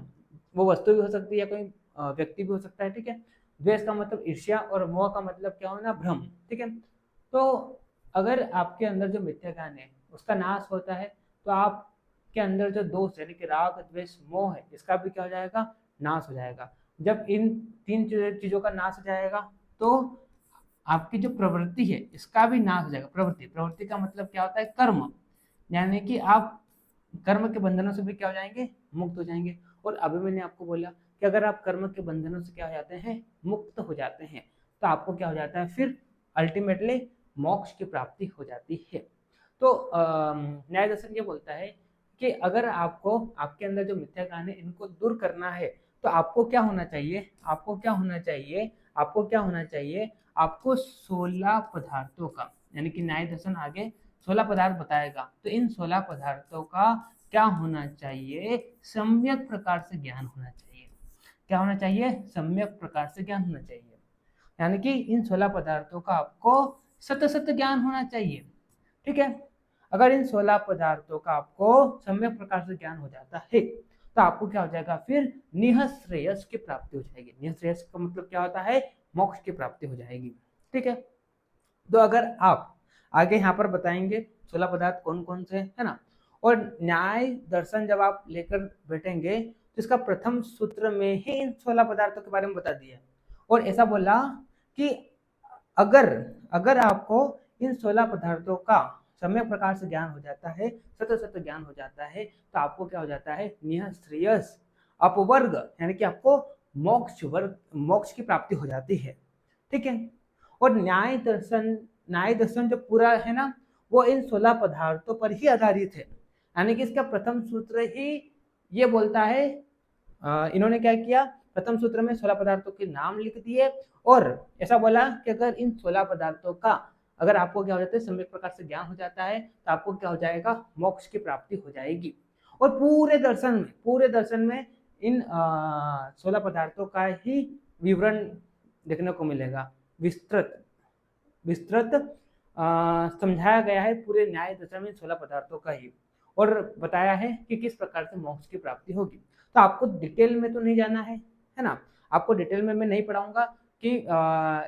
वो वस्तु भी हो सकती है, कोई व्यक्ति भी हो सकता है। ठीक है, द्वेष का मतलब ईर्ष्या और मोह का मतलब क्या होना, भ्रम। ठीक है, तो अगर आपके अंदर जो मिथ्या ज्ञान है उसका नाश होता है तो आपके अंदर जो दोष यानी कि राग द्वेष मोह है, इसका भी क्या हो जाएगा, नाश हो जाएगा। जब इन तीन चीजों का नाश हो जाएगा तो आपकी जो प्रवृत्ति है इसका भी नाश हो जाएगा। प्रवृत्ति का मतलब क्या होता है, कर्म, यानी कि आप कर्म के बंधनों से भी क्या हो जाएंगे, मुक्त हो जाएंगे। और अभी मैंने आपको बोला कि अगर आप कर्म के बंधनों से क्या हो जाते हैं, मुक्त हो जाते हैं, तो आपको क्या हो जाता है, फिर अल्टीमेटली मोक्ष की प्राप्ति हो जाती है। तो न्याय दर्शन ये बोलता है कि अगर आपको आपके अंदर जो मिथ्या ज्ञान है इनको दूर करना है तो आपको क्या होना चाहिए, आपको क्या होना चाहिए, आपको क्या होना चाहिए, आपको 16 पदार्थों का, यानी कि न्याय दर्शन आगे 16 पदार्थ बताएगा, तो इन 16 पदार्थों का क्या होना चाहिए, सम्यक प्रकार से ज्ञान होना चाहिए। क्या होना चाहिए, सम्यक प्रकार से ज्ञान होना चाहिए, यानी कि इन 16 पदार्थों का आपको सत्य ज्ञान होना चाहिए। ठीक है, अगर इन 16 पदार्थों का आपको सम्यक प्रकार से ज्ञान हो जाता है तो आपको क्या हो जाएगा, फिर निःश्रेयस की प्राप्ति हो जाएगी। निःश्रेयस का मतलब क्या होता है, मोक्ष की प्राप्ति हो जाएगी। ठीक है, तो अगर आप आगे यहाँ पर बताएंगे 16 पदार्थ कौन कौन से है ना, और न्याय दर्शन जब आप लेकर बैठेंगे तो इसका प्रथम सूत्र में ही इन 16 पदार्थों के बारे में बता दिया और ऐसा बोला कि अगर अगर आपको इन 16 पदार्थों का सम्यक प्रकार से ज्ञान हो जाता है, सत ज्ञान हो जाता है, तो आपको क्या हो जाता है, निह श्रेयस अपवर्ग यानी कि आपको मोक्ष की प्राप्ति हो जाती है। ठीक है। और न्याय दर्शन जो पूरा है ना, वो इन 16 पदार्थों पर ही आधारित है। यानी कि इसका प्रथम सूत्र ही ये बोलता है, इन्होंने क्या किया, प्रथम सूत्र में 16 पदार्थों के नाम लिख दिए और ऐसा बोला कि अगर इन 16 पदार्थों का अगर आपको क्या हो जाता है, सम्यक प्रकार से ज्ञान हो जाता है, तो आपको क्या हो जाएगा, मोक्ष की प्राप्ति हो जाएगी। और पूरे दर्शन में इन 16 पदार्थों का ही विवरण देखने को मिलेगा, विस्तृत समझाया गया है पूरे न्याय दर्शन में 16 पदार्थों का ही, और बताया है कि किस प्रकार से मोक्ष की प्राप्ति होगी। तो आपको डिटेल में तो नहीं जाना है ना, आपको डिटेल में मैं नहीं पढ़ाऊंगा कि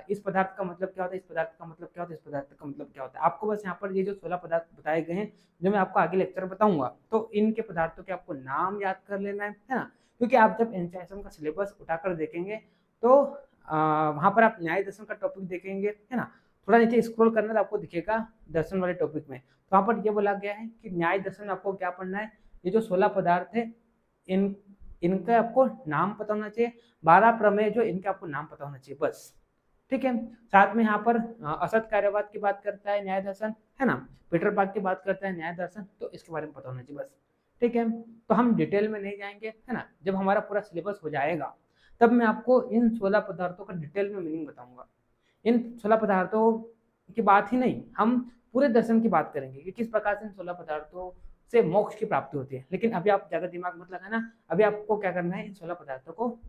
इस पदार्थ का मतलब क्या होता है, इस पदार्थ का मतलब क्या होता है, इस पदार्थ का मतलब क्या होता है। आपको बस यहाँ पर ये जो 16 पदार्थ बताए गए हैं, जो मैं आपको आगे लेक्चर बताऊंगा, तो इनके पदार्थों के आपको नाम याद कर लेना है ना, क्योंकि आप जब एनसीईआरटी का सिलेबस उठाकर देखेंगे तो वहां पर आप न्याय दर्शन का टॉपिक देखेंगे, है ना, थोड़ा नीचे स्क्रॉल करना तो आपको दिखेगा दर्शन वाले टॉपिक में, तो वहां पर यह बोला गया है कि न्याय दर्शन में आपको क्या पढ़ना है, ये जो 16 पदार्थ है इनका आपको नाम पता होना चाहिए, 12 प्रमेय जो इनके आपको नाम पता होना चाहिए बस। ठीक है। साथ में यहाँ पर असत कार्यवाद की बात करता है न्याय दर्शन, है ना, पीटर पार्क की बात करता है न्याय दर्शन, तो इसके बारे में पता होना चाहिए बस। ठीक है। तो हम डिटेल में नहीं जाएंगे, है ना, जब हमारा पूरा सिलेबस हो जाएगा तब मैं आपको इन 16 पदार्थों का डिटेल में मीनिंग बताऊंगा। इन 16 पदार्थों की बात ही नहीं, हम पूरे दर्शन की बात करेंगे कि किस प्रकार से इन 16 पदार्थों से मोक्ष की प्राप्ति होती है। लेकिन अभी आप ज्यादा दिमाग मत लगाना, अभी आपको क्या करना है, इन 16 पदार्थों को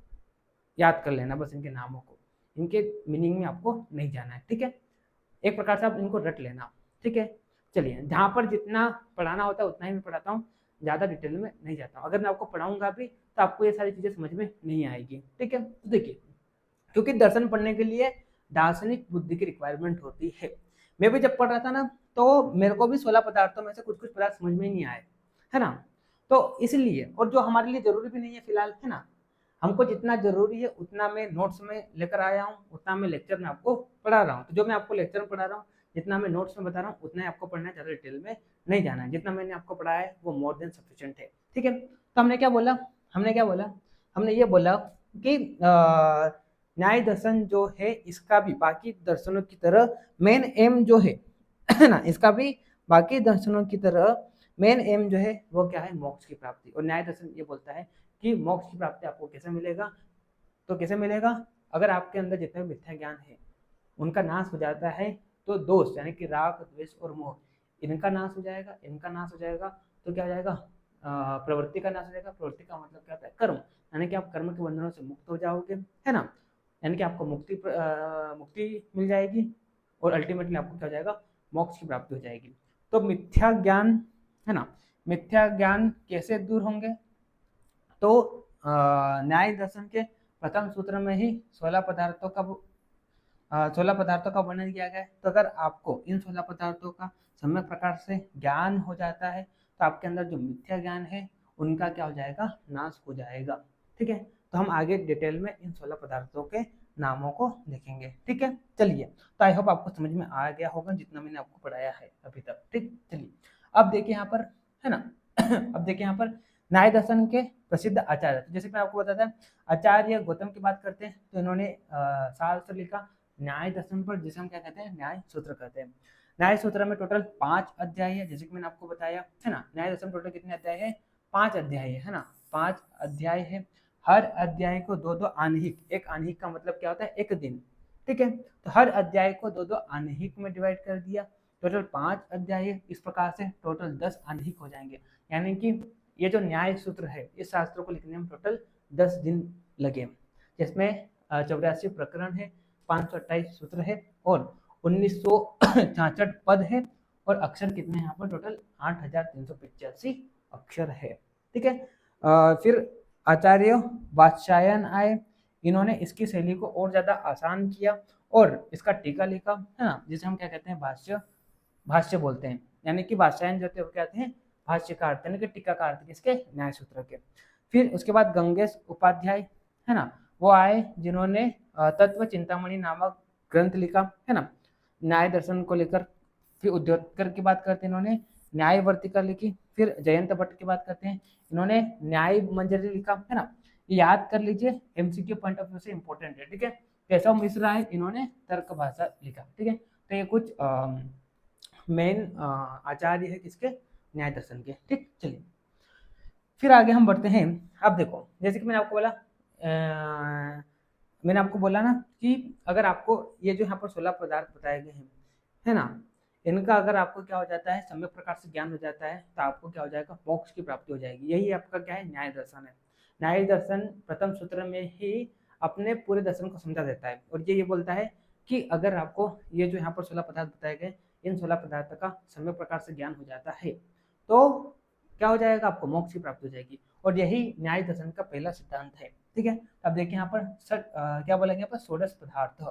याद कर लेना बस, इनके नामों को, इनके मीनिंग में आपको नहीं जाना है। ठीक है, एक प्रकार से आप इनको रट लेना। ठीक है, चलिए, जहाँ पर जितना पढ़ाना होता है उतना ही मैं पढ़ाता हूँ, ज़्यादा डिटेल में नहीं जाता हूँ। अगर मैं आपको पढ़ाऊंगा भी तो आपको ये सारी चीज़ें समझ में नहीं आएगी। ठीक है, तो देखिए, क्योंकि दर्शन पढ़ने के लिए दार्शनिक बुद्धि की रिक्वायरमेंट होती है। मैं भी जब पढ़ रहा था ना, तो मेरे को भी 16 पदार्थों में से कुछ कुछ पदार्थ समझ में ही नहीं आए, है ना, तो इसलिए, और जो हमारे लिए जरूरी भी नहीं है फिलहाल, है ना, हमको जितना जरूरी है उतना मैं नोट्स में लेकर आया हूँ, उतना मैं लेक्चर में आपको पढ़ा रहा हूँ। तो जो मैं आपको लेक्चर में पढ़ा रहा हूँ, जितना मैं नोट्स में बता रहा हूँ, उतना ही आपको पढ़ना है, ज़्यादा डिटेल में नहीं जाना है। जितना मैंने आपको पढ़ाया है वो मोर देन सफिशिएंट है। ठीक है, तो हमने क्या बोला, हमने ये बोला कि न्याय दर्शन जो है इसका भी बाकी दर्शनों की तरह मेन एम जो है ना, इसका भी बाकी दर्शनों की तरह मेन एम जो है वो क्या है, मोक्ष की प्राप्ति। और न्याय दर्शन ये बोलता है कि मोक्ष की प्राप्ति आपको कैसे मिलेगा, तो कैसे मिलेगा, अगर आपके अंदर जितने मिथ्या ज्ञान है उनका नाश हो जाता है, तो दोष यानी कि राग, द्वेष और मोह, इनका नाश हो जाएगा, तो क्या हो जाएगा, प्रवृत्ति का नाश हो जाएगा। प्रवृत्ति का मतलब क्या होता है, कर्म, यानी कि आप कर्म के बंधनों से मुक्त हो जाओगे, है ना, यानी कि आपको मुक्ति मिल जाएगी और अल्टीमेटली आपको क्या हो जाएगा, मोक्ष की प्राप्ति हो जाएगी। तो मिथ्या ज्ञान, है ना, मिथ्या ज्ञान कैसे दूर होंगे, तो न्याय दर्शन के प्रथम सूत्र में ही 16 पदार्थों का वर्णन किया गया है। तो अगर आपको इन 16 पदार्थों का सम्यक प्रकार से ज्ञान हो जाता है, तो आपके अंदर जो मिथ्या ज्ञान है उनका क्या हो जाएगा, नाश हो जाएगा। ठीक है, तो हम आगे डिटेल में इन 16 पदार्थों के नामों को देखेंगे। ठीक है, चलिए, तो आई होप आपको समझ में आ गया होगा जितना मैंने आपको पढ़ाया है अभी तक। ठीक, चलिए, अब देखिए यहाँ पर, है ना, अब देखिए यहाँ पर न्याय दर्शन के प्रसिद्ध आचार्य, तो जैसे मैं आपको बताता आचार्य गौतम की बात करते हैं, तो इन्होंने शास्त्र लिखा न्याय दर्शन पर, जिसे हम क्या कहते हैं, न्याय सूत्र कहते हैं। न्याय सूत्र में टोटल 5 अध्याय है, जैसे कि मैंने आपको बताया, है ना। न्याय दर्शन टोटल कितने अध्याय है, 5 अध्याय है ना, 5 अध्याय है। हर अध्याय को 2-2 आन्हिक, एक आन्हिक का मतलब क्या होता है, एक दिन। ठीक है, तो हर अध्याय को 2-2 आन्हिक में डिवाइड कर दिया, टोटल 5 अध्याय है। इस प्रकार से टोटल 10 आन्हिक हो जाएंगे, यानी कि ये जो न्याय सूत्र है, इस शास्त्र को लिखने में टोटल 10 दिन लगे, जिसमें 84 प्रकरण है, 528 सूत्र है और 1966 पद है, और अक्षर कितने हैं यहाँ पर, टोटल 8385 अक्षर है। ठीक है, फिर आचार्य वात्स्यायन आए, इन्होंने इसकी शैली को और ज्यादा आसान किया और इसका टीका लिखा, है ना, जिसे हम क्या कहते हैं, भाष्य बोलते हैं। यानी कि वात्स्यायन जो थे वो कहते हैं भाष्यकार, यानी कि टीकाकार थे किसके, न्याय सूत्र के। फिर उसके बाद गंगेश उपाध्याय, है ना, वो आए जिन्होंने तत्व चिंतामणि नामक ग्रंथ लिखा, है ना, न्याय दर्शन को लेकर। फिर उद्योतकर की बात करते हैं, इन्होंने न्यायवर्तिका लिखी। फिर जयंत भट्ट की बात करते हैं, इन्होंने न्याय मंजरी लिखा, है ना। याद कर लीजिए, एमसीक्यू पॉइंट ऑफ व्यू से इंपॉर्टेंट है, ठीक है। केशव मिश्रा है, इन्होंने तर्क भाषा लिखा, ठीक है। तो ये कुछ मेन आचार्य है किसके, न्याय दर्शन के, ठीक। चलिए फिर आगे हम बढ़ते हैं। अब देखो, जैसे कि मैंने आपको बोला ना कि अगर आपको ये जो यहाँ पर 16 पदार्थ बताए गए हैं, है ना, इनका अगर आपको क्या हो जाता है, सम्यक प्रकार से ज्ञान हो जाता है, तो आपको क्या हो जाएगा, मोक्ष की प्राप्ति हो जाएगी। यही आपका क्या है, न्याय दर्शन है। न्याय दर्शन प्रथम सूत्र में ही अपने पूरे दर्शन को समझा देता है, और ये बोलता है कि अगर आपको ये जो यहाँ पर 16 पदार्थ बताए गए, इन 16 पदार्थ का सम्यक प्रकार से ज्ञान हो जाता है, तो क्या हो जाएगा, आपको मोक्ष की प्राप्ति हो जाएगी। और यही न्याय दर्शन का पहला सिद्धांत है, ठीक है। अब देखिए यहाँ पर क्या बोलेंगे, यहाँ पर 16 पदार्थ,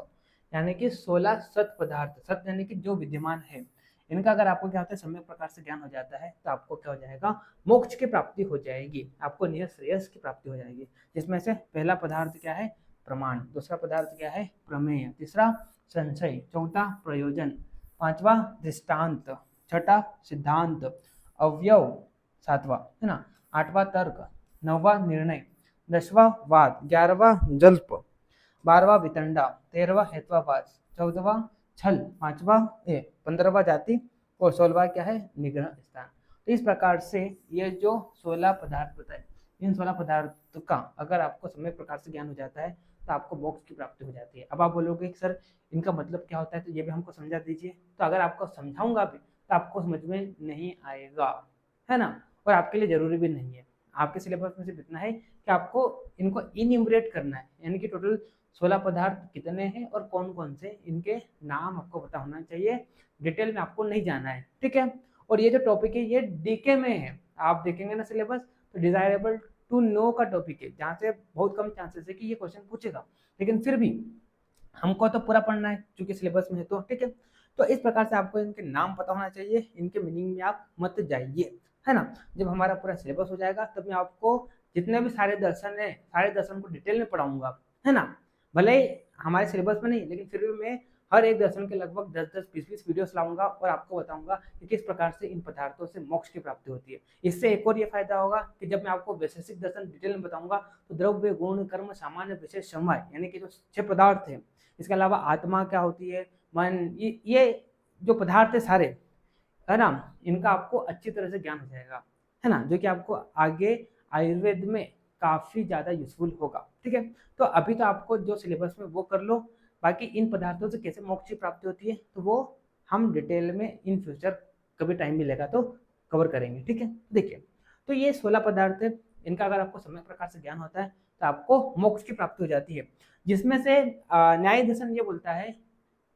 यानी कि 16 सत पदार्थ, सत यानी कि जो विद्यमान है, इनका अगर आपको क्या होता है, सम्यक प्रकार से ज्ञान हो जाता है, तो आपको क्या हो जाएगा, मोक्ष की प्राप्ति हो जाएगी, आपको नियत श्रेयस की प्राप्ति हो जाएगी। जिसमें से पहला पदार्थ क्या है, प्रमाण, दूसरा पदार्थ क्या है, प्रमेय, तीसरा संशय, चौथा प्रयोजन, पांचवा दृष्टांत, छठा सिद्धांत, अवयव सातवां, है ना, आठवां तर्क, नौवां निर्णय, 10वां वाद, 11वां जल्प, 12वां वितंडा, 13वां हेत्वाभास, 14वां छल, 15वां जाति, और 16वां क्या है, निग्रह स्थान। तो इस प्रकार से ये जो 16 पदार्थ बताए, इन 16 पदार्थ का अगर आपको समय प्रकार से ज्ञान हो जाता है, तो आपको मोक्ष की प्राप्ति हो जाती है। अब आप बोलोगे कि सर इनका मतलब क्या होता है, तो ये भी हमको समझा दीजिए। तो अगर आपको समझाऊंगा भी तो आपको समझ में नहीं आएगा, है ना, और आपके लिए जरूरी भी नहीं है। आपके सिलेबस में सिर्फ इतना है कि आपको इनको इन्यूमरेट करना है, यानी कि टोटल 16 पदार्थ कितने हैं और कौन कौन से, इनके नाम आपको पता होना चाहिए। डिटेल में आपको नहीं जाना है, ठीक है। और ये जो टॉपिक है ये डीके में है, आप देखेंगे ना सिलेबस, तो डिजायरेबल टू नो का टॉपिक है, जहाँ से बहुत कम चांसेस है कि ये क्वेश्चन पूछेगा, लेकिन फिर भी हमको तो पूरा पढ़ना है क्योंकि सिलेबस में है, तो ठीक है। तो इस प्रकार से आपको इनके नाम पता होना चाहिए, इनके मीनिंग में आप मत जाइए, है ना। जब हमारा पूरा सिलेबस हो जाएगा तब मैं आपको जितने भी सारे दर्शन है, सारे दर्शन को डिटेल में पढ़ाऊंगा, है ना। भले ही हमारे सिलेबस में नहीं, लेकिन फिर भी मैं हर एक दर्शन के लगभग 10-10, 20-20 वीडियोस लाऊंगा और आपको बताऊंगा कि किस प्रकार से इन पदार्थों से मोक्ष की प्राप्ति होती है। इससे एक और ये फायदा होगा कि जब मैं आपको वैशेषिक दर्शन डिटेल में बताऊंगा, तो द्रव्य, गुण, कर्म, सामान्य, विशेष, समवाय, यानी कि जो 6 पदार्थ है, इसके अलावा आत्मा क्या होती है, मन, ये जो पदार्थ है सारे, है ना, इनका आपको अच्छी तरह से ज्ञान हो जाएगा, है ना, जो कि आपको आगे आयुर्वेद में काफी ज्यादा यूजफुल होगा, ठीक है। तो अभी तो आपको जो सिलेबस में वो कर लो, बाकी इन पदार्थों से कैसे मोक्ष की प्राप्ति होती है तो वो हम डिटेल में इन फ्यूचर कभी टाइम मिलेगा तो कवर करेंगे, ठीक है। देखिए, तो ये 16 पदार्थ है, इनका अगर आपको समय प्रकार से ज्ञान होता है तो आपको मोक्ष की प्राप्ति हो जाती है। जिसमें से न्याय दर्शन ये बोलता है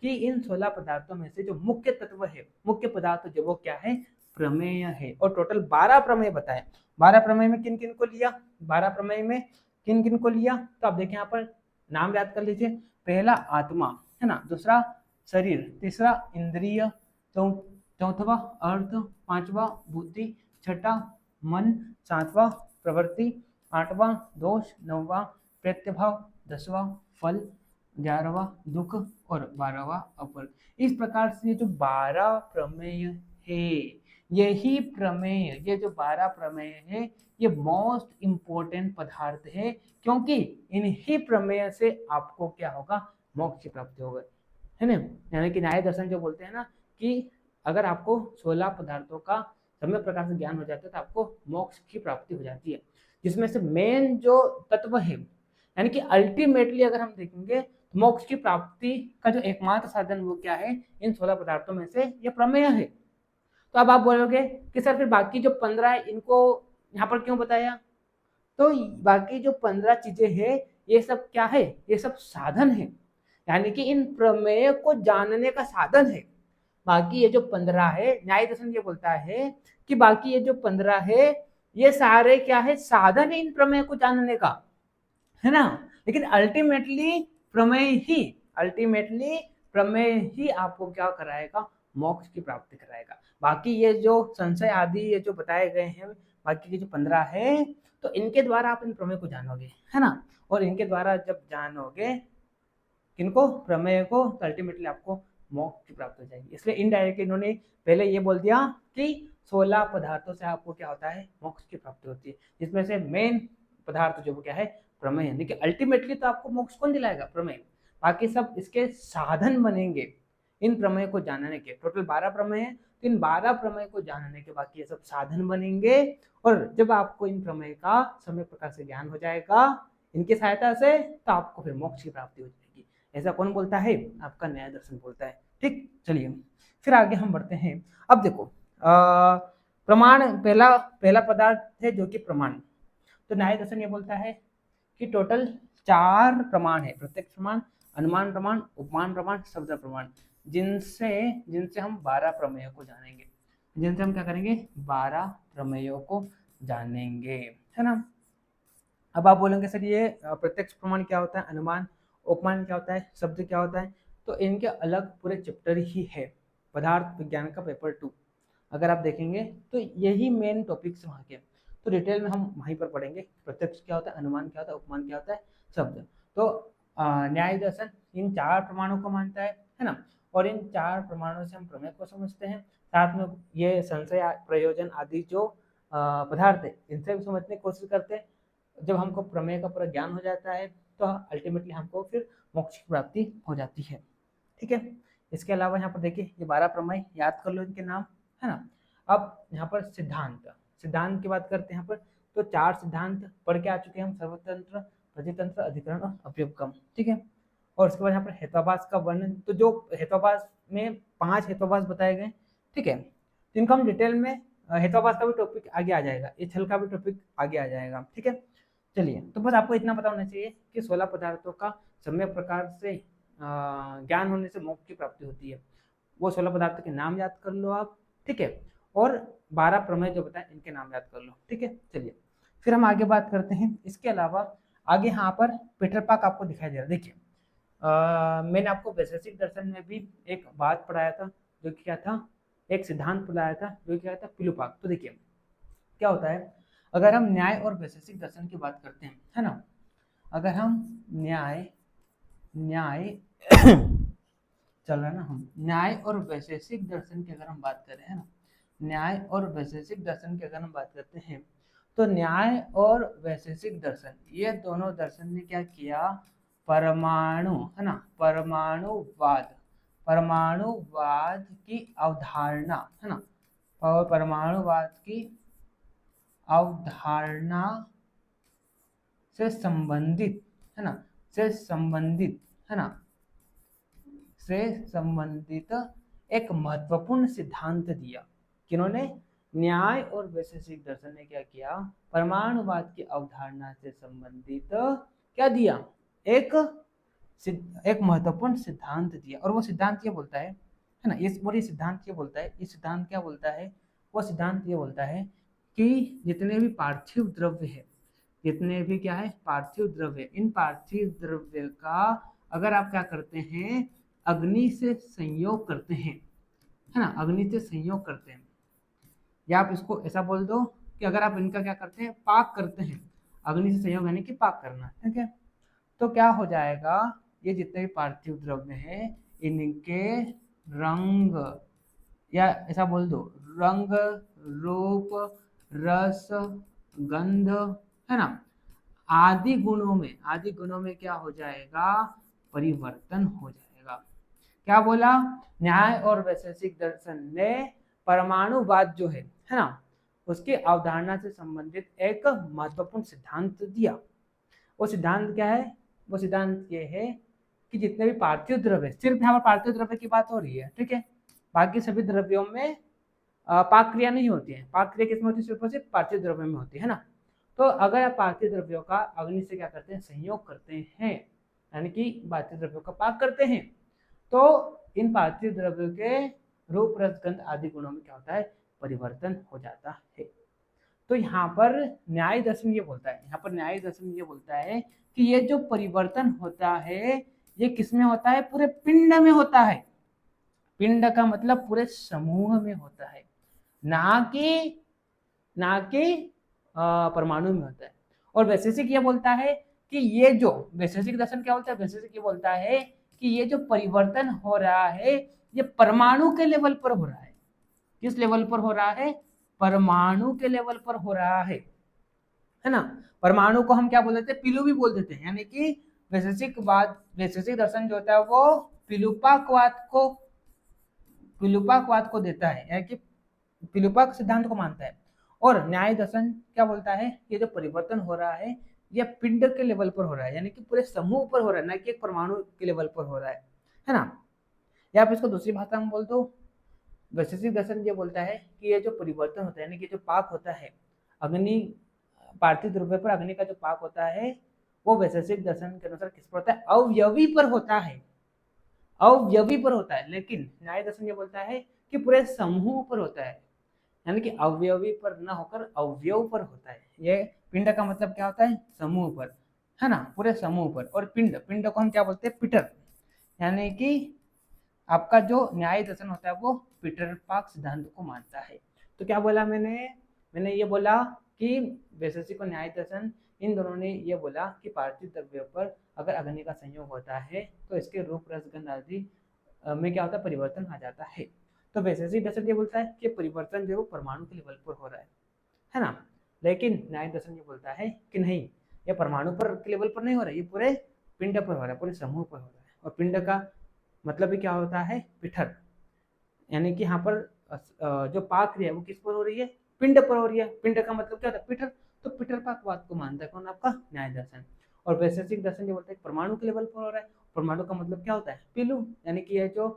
कि इन 16 पदार्थों में से जो मुख्य तत्व है, मुख्य पदार्थ जो वो क्या है, प्रमेय है। और टोटल 12 प्रमेय बताए। 12 प्रमेय में किन किन को लिया, 12 प्रमेय में किन किन को लिया, तो आप देखें यहाँ पर नाम याद कर लीजिए। पहला आत्मा, है ना, दूसरा शरीर, तीसरा इंद्रिय, चौथवा अर्थ, पांचवा बुद्धि, छठा मन, सातवां प्रवृत्ति, आठवां दोष, नौवां प्रत्यभाव, 10वां फल, 11वां दुख और 12वां अपर। इस प्रकार से ये जो 12 प्रमेय है, यही प्रमेय, ये जो 12 प्रमेय है, ये मोस्ट इंपोर्टेंट पदार्थ है, क्योंकि इन्हीं प्रमेय से आपको क्या होगा, मोक्ष की प्राप्ति होगा, है ना। यानी कि न्याय दर्शन जो बोलते हैं ना कि अगर आपको 16 पदार्थों का समय प्रकार से ज्ञान हो जाता है तो आपको मोक्ष की प्राप्ति हो जाती है। जिसमें से मेन जो तत्व है, यानी कि अल्टीमेटली अगर हम देखेंगे तो मोक्ष की प्राप्ति का जो एकमात्र साधन वो क्या है, इन 16 पदार्थों में से ये प्रमेय है। तो अब आप बोलोगे कि सर फिर बाकी जो 15 है इनको यहाँ पर क्यों बताया, तो बाकी जो 15 चीजें हैं ये सब क्या है, ये सब साधन है, यानी कि इन प्रमेय को जानने का साधन है। बाकी ये जो 15 है, न्याय दर्शन ये बोलता है कि बाकी ये जो 15 है ये सारे क्या है, साधन है इन प्रमेय को जानने का, है ना। लेकिन अल्टीमेटली प्रमेय ही आपको क्या कराएगा, मोक्ष की प्राप्ति कराएगा। बाकी ये जो संशय आदि ये जो बताए गए हैं बाकी के जो 15 है, तो इनके द्वारा आप इन प्रमेय को जानोगे, है ना। और इनके द्वारा जब जानोगे किनको, प्रमेय को, तो अल्टीमेटली आपको मोक्ष की प्राप्ति हो जाएगी। इसलिए इनडायरेक्टली इन्होंने पहले ये बोल दिया कि 16 पदार्थों से आपको क्या होता है, मोक्ष की प्राप्ति होती है, जिसमें से मेन पदार्थ जो क्या है, प्रमेय है। देखिए अल्टीमेटली तो आपको मोक्ष कौन दिलाएगा, प्रमेय। बाकी सब इसके साधन बनेंगे इन प्रमेय को जानने के। टोटल 12 प्रमेय है, तो इन 12 प्रमेय को जानने के बाकी ये सब साधन बनेंगे। और जब आपको इन प्रमेय का सम्यक प्रकार से ज्ञान हो जाएगा इनकी सहायता से, तो आपको फिर मोक्ष की प्राप्ति हो जाएगी। ऐसा कौन बोलता है, आपका न्याय दर्शन बोलता है। ठीक, चलिए फिर आगे हम बढ़ते हैं। अब देखो प्रमाण, पहला पदार्थ है जो कि प्रमाण। तो न्याय दर्शन ये बोलता है कि टोटल 4 प्रमाण है, प्रत्यक्ष प्रमाण, अनुमान प्रमाण, उपमान प्रमाण, शब्द प्रमाण, जिनसे हम 12 प्रमेयों को जानेंगे, जिनसे हम क्या करेंगे, 12 प्रमेयों को जानेंगे, है ना। अब आप बोलेंगे सर ये प्रत्यक्ष प्रमाण क्या होता है, अनुमान उपमान क्या होता है, शब्द क्या होता है, तो इनके अलग पूरे चैप्टर ही है। पदार्थ विज्ञान का पेपर 2 अगर आप देखेंगे तो यही मेन टॉपिक्स वहाँ के, तो डिटेल में हम वहीं पर पढ़ेंगे प्रत्यक्ष क्या होता है, अनुमान क्या होता है, उपमान क्या होता है, शब्द। तो न्याय दर्शन इन 4 प्रमाणों को मानता है ना। और इन 4 प्रमाणों से हम प्रमेय को समझते हैं, साथ में ये संशय प्रयोजन आदि जो पदार्थ है इनसे भी समझने की कोशिश करते हैं। जब हमको प्रमेय का पूरा ज्ञान हो जाता है तो अल्टीमेटली हमको फिर मोक्ष की प्राप्ति हो जाती है। ठीक है, इसके अलावा यहाँ पर देखिए ये 12 प्रमेय याद कर लो इनके नाम, है ना। अब यहाँ पर सिद्धांत की बात करते हैं यहाँ पर, तो 4 सिद्धांत पढ़ के आ चुके हैं हम, सर्वतंत्र, प्रतितंत्र, अधिकरण और अवयवगम। ठीक है, और उसके बाद यहाँ पर हेत्वाभास का वर्णन, तो जो हेत्वाभास में 5 हेत्वाभास बताए गए, ठीक है, तो इनको हम डिटेल में, हेत्वाभास का भी टॉपिक आगे आ जाएगा, ये छल का भी टॉपिक आगे आ जाएगा। ठीक है, चलिए, तो बस आपको इतना पता होना चाहिए कि 16 पदार्थों का सम्यक प्रकार से ज्ञान होने से मोक्ष की प्राप्ति होती है। वो 16 पदार्थों के नाम याद कर लो आप, ठीक है, और 12 प्रमेय जो बताए इनके नाम याद कर लो। ठीक है, चलिए फिर हम आगे बात करते हैं। इसके अलावा आगे यहाँ पर पीटरपाक आपको दिखाई दे रहा है। देखिए मैंने आपको वैशेषिक दर्शन में भी एक बात पढ़ाया था, जो क्या था, एक सिद्धांत पढ़ाया था जो क्या था, पिलुपाक। तो देखिए क्या होता है, अगर हम न्याय और वैशेषिक दर्शन की बात करते हैं, है ना, अगर हम न्याय चल रहा है ना, हम न्याय और वैशेषिक दर्शन की अगर हम बात करें, है ना, न्याय और वैशेषिक दर्शन की अगर हम बात करते हैं, तो न्याय और वैशेषिक दर्शन ये दोनों दर्शन ने क्या किया, परमाणु, है ना, परमाणुवाद की अवधारणा, है ना, और परमाणुवाद की अवधारणा से संबंधित, है ना, से संबंधित एक महत्वपूर्ण सिद्धांत दिया। किन्होंने, न्याय और वैशेषिक दर्शन ने क्या किया, परमाणुवाद की अवधारणा से संबंधित क्या दिया, एक महत्वपूर्ण सिद्धांत दिया। और वो सिद्धांत ये बोलता है ना, ये सिद्धांत ये बोलता है, ये सिद्धांत क्या बोलता है, वो सिद्धांत ये बोलता है कि जितने भी पार्थिव द्रव्य है, जितने भी क्या है, पार्थिव द्रव्य, इन पार्थिव द्रव्य का अगर आप क्या करते हैं, अग्नि से संयोग करते हैं, है ना, अग्नि से संयोग करते हैं, या आप इसको ऐसा बोल दो कि अगर आप इनका क्या करते हैं, पाक करते हैं, अग्नि से संयोग यानी कि पाक करना, ठीक है, तो क्या हो जाएगा, ये जितने भी पार्थिव द्रव्य हैं इनके रंग, या ऐसा बोल दो, रंग, रूप, रस, गंध, है ना, आदि गुणों में क्या हो जाएगा, परिवर्तन हो जाएगा। क्या बोला, न्याय और वैशेषिक दर्शन ने परमाणुवाद जो है ना, उसकी अवधारणा से संबंधित एक महत्वपूर्ण सिद्धांत दिया। वो सिद्धांत क्या है, वो सिद्धांत ये है कि जितने भी पार्थिव द्रव्य, सिर्फ यहाँ पर पार्थिव द्रव्य की बात हो रही है, ठीक है, बाकी सभी द्रव्यों में पाक क्रिया नहीं होती है। पाक क्रिया किसमें होती है, सिर्फ और सिर्फ पार्थिव द्रव्य में होती है ना। तो अगर आप पार्थिव द्रव्यों का अग्नि से क्या करते हैं, संयोग करते हैं, यानी कि पार्थिव द्रव्यों का पाक करते हैं, तो इन पार्थिव द्रव्यों के रूप, रस, गंध आदि गुणों में क्या होता है, परिवर्तन हो जाता है। तो यहाँ पर न्याय दर्शन ये बोलता है, कि ये जो परिवर्तन होता है ये किसमें होता है, पूरे पिंड में होता है। पिंड का मतलब पूरे समूह में होता है, ना कि परमाणु में होता है। और वैशेषिक ये बोलता है कि ये जो वैशेषिक दर्शन क्या बोलता है, वैशेषिक ये बोलता है कि ये जो परिवर्तन हो रहा है ये परमाणु के लेवल पर हो रहा है। किस लेवल पर हो रहा है, परमाणु के लेवल पर हो रहा है ना। परमाणु को हम क्या बोल देते हैं, पिलु भी बोल देते हैं। यानी कि वैशेषिक दर्शन जो होता है वो पिलुपाकवाद को देता है, यानी कि पिलुपाक सिद्धांत को मानता है। और न्याय दर्शन क्या बोलता है, ये जो परिवर्तन हो रहा है ये पिंड के लेवल पर हो रहा है, यानी कि पूरे समूह पर हो रहा है, ना कि एक परमाणु के लेवल पर हो रहा है ना। या आप इसको दूसरी भाषा में बोल दो, वैशेषिक दर्शन ये बोलता है कि ये जो परिवर्तन होता है, यानी कि जो पाक होता है अग्नि, पार्थिव द्रव्य पर अग्नि का जो पाक होता है वो वैशेषिक दर्शन के अनुसार किस पर होता है, अवयवी पर होता है, अवयवी पर होता है। लेकिन न्याय दर्शन ये बोलता है कि पूरे समूह पर होता है, यानी कि अवयवी पर न होकर अवयव पर होता है। ये पिंड का मतलब क्या होता है, समूह पर, है ना, पूरे समूह पर। और पिंड को हम क्या बोलते हैं, पीटर, यानी कि आपका जो न्याय दर्शन होता है वो पीटरपाक सिद्धांत को मानता है। तो क्या बोला मैंने ये बोला कि वैशेषिक और न्याय दर्शन इन दोनों ने ये बोला कि पार्थिव द्रव्य पर अगर अग्नि का संयोग होता है तो इसके रूप रस गंध आदि में क्या होता है, परिवर्तन आ जाता है। तो वैशेषिक दर्शन ये बोलता है कि परिवर्तन जो परमाणु के लेवल पर हो रहा है ना। लेकिन न्याय दर्शन ये बोलता है कि नहीं, ये परमाणु पर के लेवल पर नहीं हो रहा है, ये पूरे पिंड पर हो रहा है, पूरे समूह पर हो रहा है। और पिंड का मतलब भी क्या होता है, पिठर, यानी कि यहाँ पर जो पाक क्रिया है वो किस पर हो रही है, पिंड पर हो रही है। पिंड का मतलब क्या होता है, पिठर। तो पिठरपाकवाद को मानता है कौन, आपका न्याय दर्शन। और वैशेषिक दर्शन जो बोलता है परमाणु के लेवल पर हो रहा है। परमाणु का मतलब क्या होता है, पिलु, यानी कि ये जो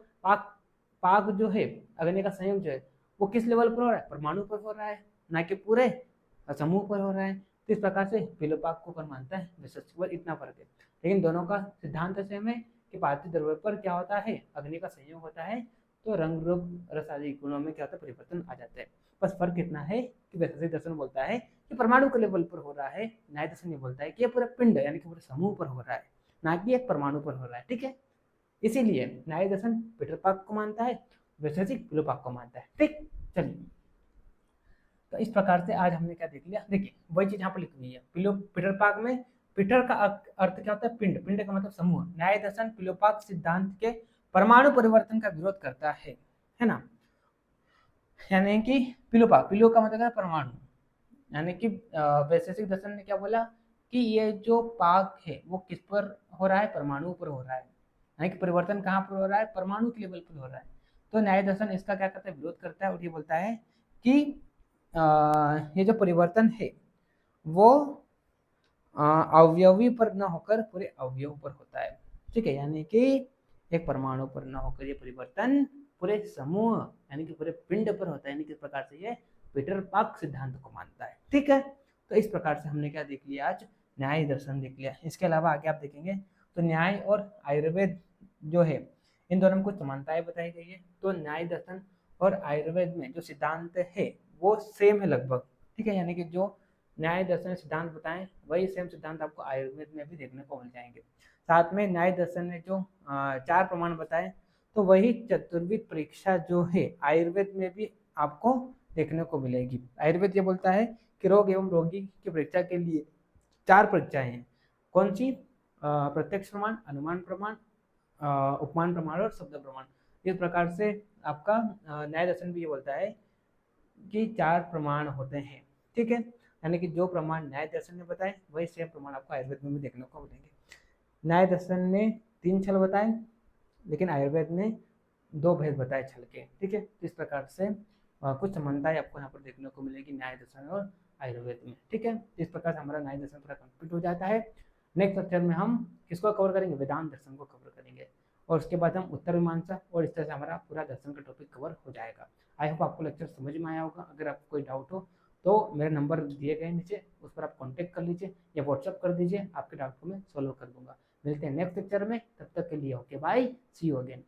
पाक जो है अग्नि का संयोग जो है वो किस लेवल पर हो रहा है, परमाणु पर हो रहा है, ना कि पूरे समूह पर हो रहा है। तो इस प्रकार से पिलुपाक को मानता है वैशेषिक पर, इतना फर्क है। लेकिन दोनों का सिद्धांत सेम है कि पार्थिव द्रव्य पर क्या होता है, अग्नि का संयोग होता है, तो रंग रूप रस आदि गुणों में क्या होता है, परिवर्तन आ जाता है। बस फर्क इतना है कि वैशेषिक दर्शन बोलता है कि परमाणु के लेवल पर हो रहा है, न्याय दर्शन ये बोलता है कि ये पूरा पिंड यानी कि पूरे समूह पर हो रहा है, ना कि एक परमाणु पर हो रहा है। ठीक है, इसीलिए न्याय दर्शन पीटरपाक को मानता है, वैशेषिक पिलुपाक को मानता है। ठीक, चलिए, तो इस प्रकार से आज हमने क्या देख लिया, देखिए वही चीज यहाँ पर लिखी हुई है। पीटरपाक में पीटर का अर्थ क्या होता है, पिंड का मतलब समूह। न्याय दर्शन पिलुपाक सिद्धांत के परमाणु परिवर्तन का विरोध करता है ना। यानी कि पिलु का मतलब है परमाणु, यानी कि वैशेषिक दर्शन ने क्या बोला कि ये जो पाक है वो किस पर हो रहा है, परमाणु पर हो रहा है, यानी कि परिवर्तन कहाँ पर हो रहा है, परमाणु के लेवल पर हो रहा है। तो न्याय दर्शन इसका क्या करता है, विरोध करता है और ये बोलता है कि ये जो परिवर्तन है वो अवयवी पर न होकर पूरे अवयव पर होता है। ठीक है, यानी कि एक परमाणु पर न होकर ये परिवर्तन पूरे समूह यानी कि पूरे पिंड पर होता है, यानी किस प्रकार से ये पीटरपाक सिद्धांत को मानता है। ठीक है, तो इस प्रकार से हमने क्या देख लिया, आज न्याय दर्शन देख लिया। इसके अलावा आगे आप देखेंगे तो न्याय और आयुर्वेद जो है इन दोनों में कुछ समानताएं बताई गई है। तो न्याय दर्शन और आयुर्वेद में जो सिद्धांत है वो सेम है लगभग। ठीक है, यानी कि जो न्याय दर्शन सिद्धांत बताएं वही सेम सिद्धांत आपको आयुर्वेद में भी देखने को मिल जाएंगे। साथ में न्याय दर्शन ने जो 4 प्रमाण बताए तो वही चतुर्विध परीक्षा जो है आयुर्वेद में भी आपको देखने को मिलेगी। आयुर्वेद ये बोलता है कि रोग एवं रोगी की परीक्षा के लिए 4 परीक्षाएं हैं। कौन सी, प्रत्यक्ष प्रमाण, अनुमान प्रमाण, उपमान प्रमाण और शब्द प्रमाण। इस प्रकार से आपका न्याय दर्शन भी ये बोलता है कि 4 प्रमाण होते हैं। ठीक है, यानी कि जो प्रमाण न्याय दर्शन ने बताए वही सेम प्रमाण आपको आयुर्वेद में भी देखने को मिलेंगे। न्याय दर्शन ने 3 छल बताए लेकिन आयुर्वेद ने 2 भेद बताए छल के। ठीक है, इस प्रकार से कुछ समानताएं आपको यहाँ पर देखने को मिलेगी न्याय दर्शन और आयुर्वेद में। ठीक है, इस प्रकार से हमारा न्याय दर्शन पूरा कंप्लीट हो जाता है। नेक्स्ट लेक्चर में हम किसको कवर करेंगे, वेदांत दर्शन को कवर करेंगे और उसके बाद हम उत्तर मीमांसा, और इस तरह से हमारा पूरा दर्शन का टॉपिक कवर हो जाएगा। आई होप आपको लेक्चर समझ में आया होगा। अगर आपको कोई डाउट हो तो मेरे नंबर दिए गए नीचे, उस पर आप कांटेक्ट कर लीजिए या व्हाट्सअप कर दीजिए, आपके डाउट को मैं सॉल्व कर दूंगा। मिलते हैं नेक्स्ट लेक्चर में, तब तक के लिए okay bye, see you again.